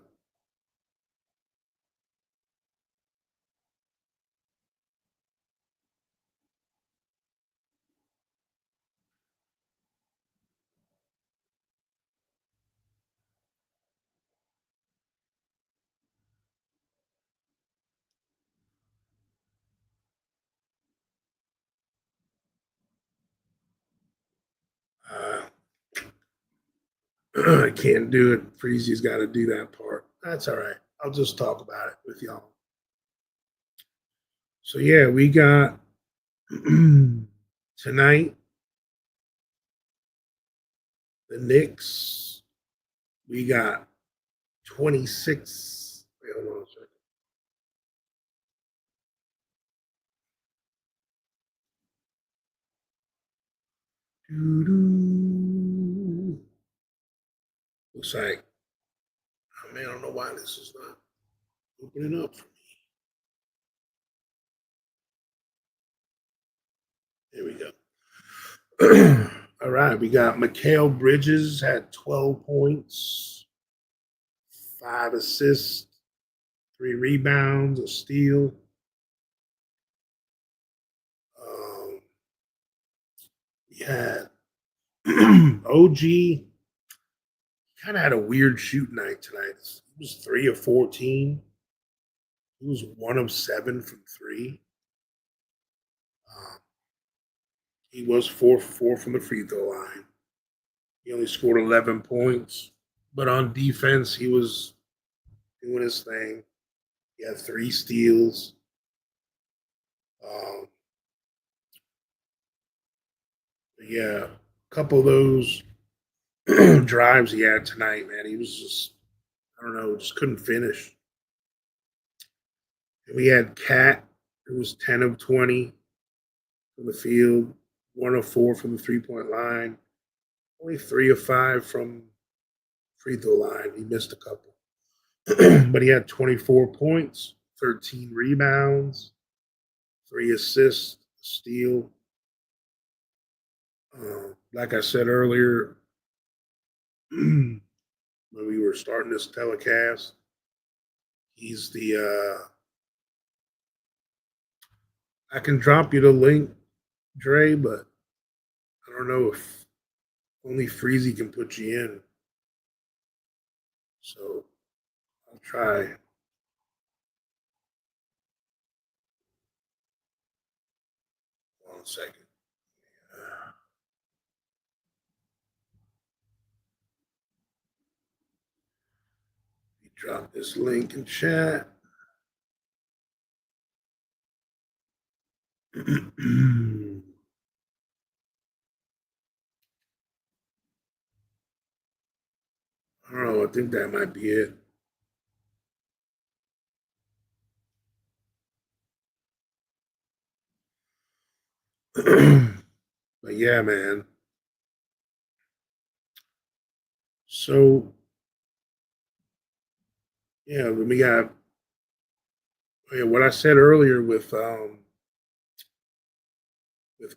I can't do it. Freezy's got to do that part. That's all right. I'll just talk about it with y'all. So yeah, we got tonight the Knicks. We got 26. Wait, hold on a second. Doo-doo. Looks like, oh man, I don't know why this is not opening up for me. There we go. All right, we got Mikal Bridges had 12 points, 5 assists, 3 rebounds, a steal. We had OG kind of had a weird shoot night tonight. He was 3 of 14. He was 1 of 7 from 3. He was 4 for 4 from the free throw line. He only scored 11 points, but on defense, he was doing his thing. He had 3 steals. Yeah, a couple of those drives he had tonight, man, he was just, I don't know, just couldn't finish. And we had Cat, who was 10 of 20 from the field, 1 of 4 from the 3-point line, only 3 of 5 from free throw line. He missed a couple. But he had 24 points, 13 rebounds, 3 assists, steal. Like I said earlier, when we were starting this telecast, he's the I can drop you the link, Dre, but I don't know if only Freezy can put you in. So I'll try. One second. Drop this link in chat. I don't know. I think that might be it. But yeah, man. So yeah, we got what I said earlier with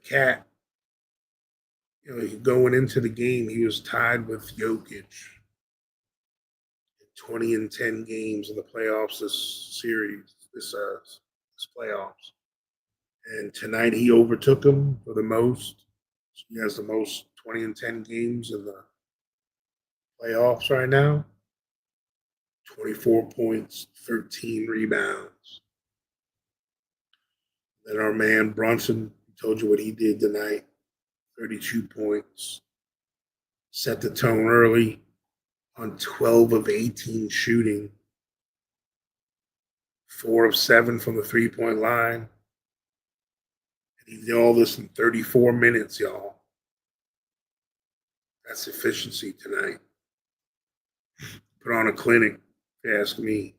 Cat. You know, going into the game, he was tied with Jokic. 20 and 10 games in the playoffs this series, this playoffs. And tonight he overtook him for the most. So he has the most 20 and 10 games in the playoffs right now. 24 points, 13 rebounds. Then our man Brunson, told you what he did tonight. 32 points. Set the tone early on 12 of 18 shooting. 4 of 7 from the 3-point line. And he did all this in 34 minutes, y'all. That's efficiency tonight. Put on a clinic, if you ask me.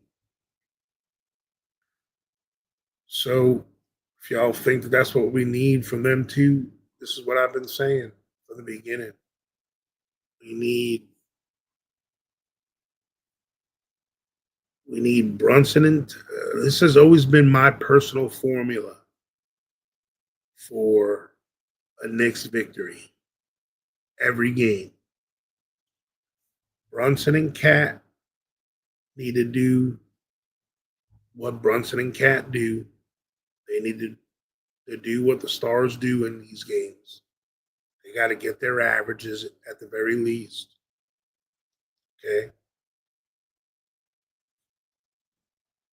So if y'all think that that's what we need from them too, this is what I've been saying from the beginning. We need Brunson, and this has always been my personal formula for a Knicks victory. Every game, Brunson and Cat need to do what Brunson and Cat do. They need to do what the stars do in these games. They got to get their averages at the very least. Okay.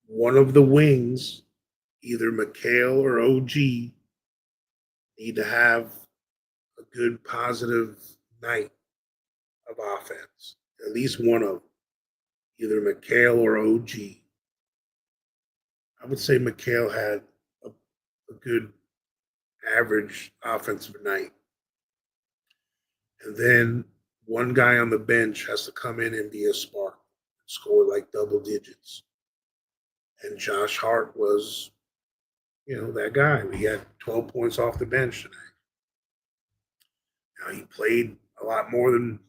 One of the wings, either Mikal or OG, need to have a good positive night of offense. at least one of them, either McHale or OG. I would say McHale had a good average offensive night. And then one guy on the bench has to come in and be a spark, score like double digits. And Josh Hart was, that guy. He had 12 points off the bench tonight. Now, he played a lot more than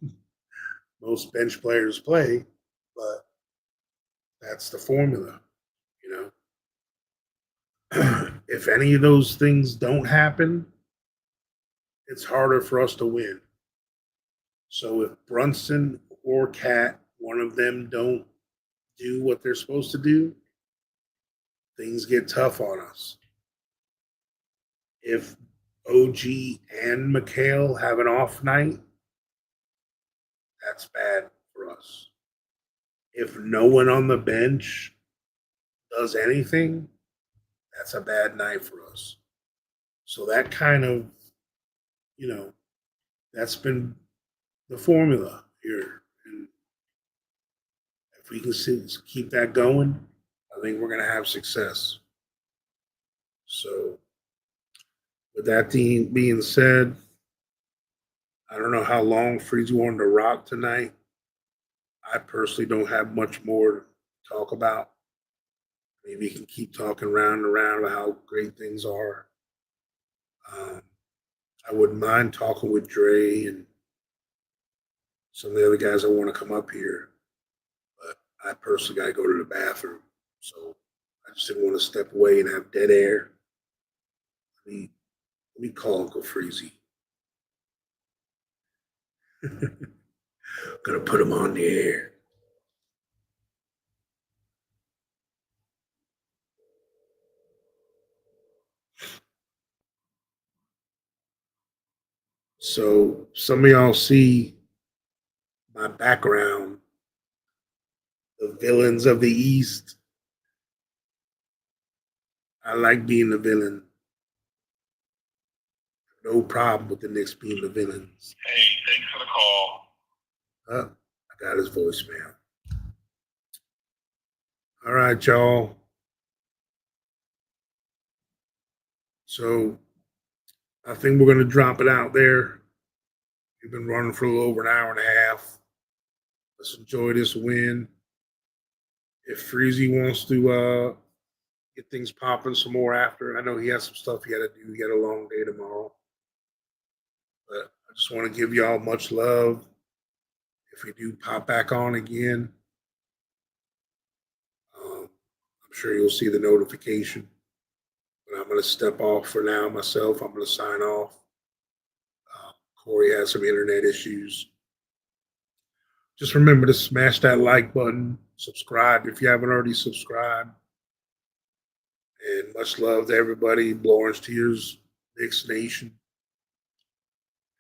most bench players play, but that's the formula, If any of those things don't happen, it's harder for us to win. So if Brunson or Cat, one of them don't do what they're supposed to do, things get tough on us. If OG and McHale have an off night, that's bad for us. If no one on the bench does anything, that's a bad night for us. So that kind of, that's been the formula here. And if we can keep that going, I think we're going to have success. So with that being said, I don't know how long Freezy wanted to rock tonight. I personally don't have much more to talk about. Maybe we can keep talking round and around about how great things are. I wouldn't mind talking with Dre and some of the other guys that want to come up here, but I personally got to go to the bathroom. So I just didn't want to step away and have dead air. Let me call Uncle Freezy. Gonna put him on the air. So some of y'all see my background, the villains of the East. I like being the villain. No problem with the Knicks being the villains. Hey, thanks for the call. I got his voicemail. All right, y'all. So I think we're going to drop it out there. We've been running for a little over an hour and a half. Let's enjoy this win. If Freezy wants to get things popping some more after, I know he has some stuff he got to do. He got a long day tomorrow. But I just want to give y'all much love. If we do pop back on again, I'm sure you'll see the notification. But I'm going to step off for now myself. I'm going to sign off. Corey has some internet issues. Just remember to smash that like button, subscribe if you haven't already subscribed. And much love to everybody, Lawrence Tears, Knicks Nation.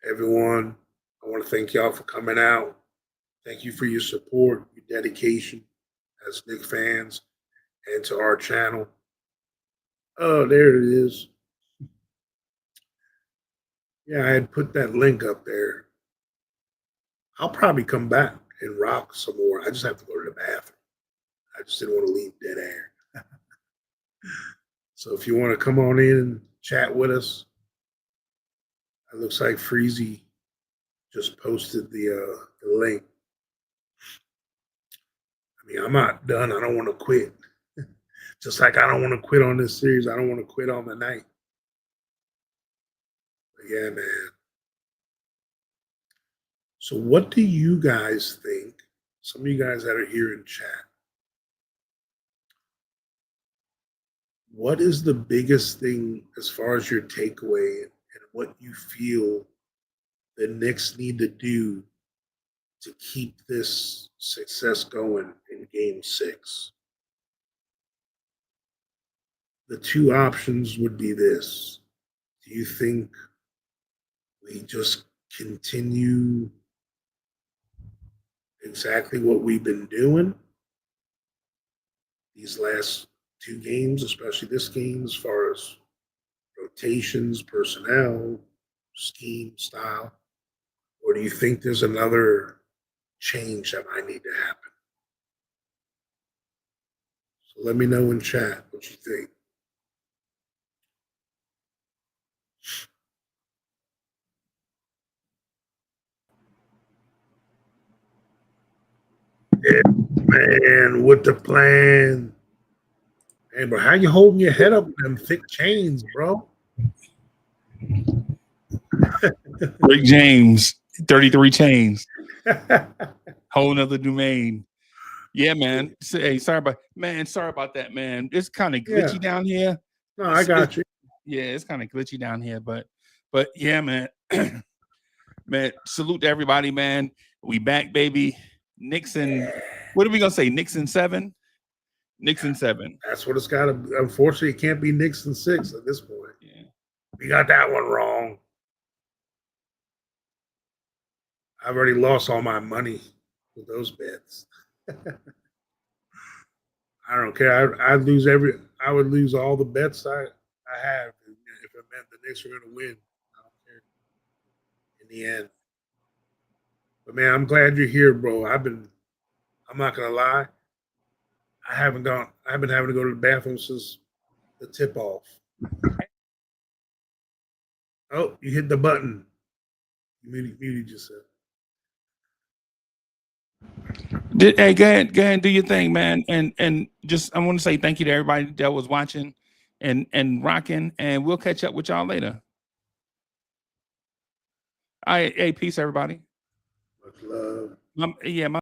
Everyone, I want to thank y'all for coming out. Thank you for your support, your dedication as Knicks fans and to our channel. Oh, there it is. Yeah, I had put that link up there. I'll probably come back and rock some more. I just have to go to the bathroom. I just didn't want to leave dead air. So if you want to come on in and chat with us, it looks like Freezy just posted the link. I mean, I'm not done. I don't want to quit. Just like I don't want to quit on this series. I don't want to quit on the night. But yeah, man. So what do you guys think? Some of you guys that are here in chat. What is the biggest thing as far as your takeaway and what you feel the Knicks need to do to keep this success going in Game 6? The two options would be this. Do you think we just continue exactly what we've been doing these last two games, especially this game, as far as rotations, personnel, scheme, style? Or do you think there's another change that might need to happen. So let me know in chat what you think. Yeah, man, with the plan. Hey, bro, how you holding your head up with them thick chains, bro? Rick James, 33 chains. Whole nother domain. Yeah, man. Hey, sorry about that, man. It's kind of glitchy down here. No, I got you. Yeah, it's kind of glitchy down here, but yeah, man. Man, salute to everybody, man. We back, baby. Nixon. What are we gonna say? Nixon 7? Nixon 7. That's what it's got to be. Unfortunately, it can't be Nixon 6 at this point. Yeah. We got that one wrong. I've already lost all my money with those bets. I don't care. I would lose all the bets I have if it meant the Knicks were going to win. I don't care. In the end. But man, I'm glad you're here, bro. I'm not gonna lie. I've been having to go to the bathroom since the tip off. Oh, you hit the button. You muted yourself. Hey, go ahead and do your thing, man. And just I want to say thank you to everybody that was watching and rocking, and we'll catch up with y'all later. All right, hey, peace, everybody. Much love. Yeah,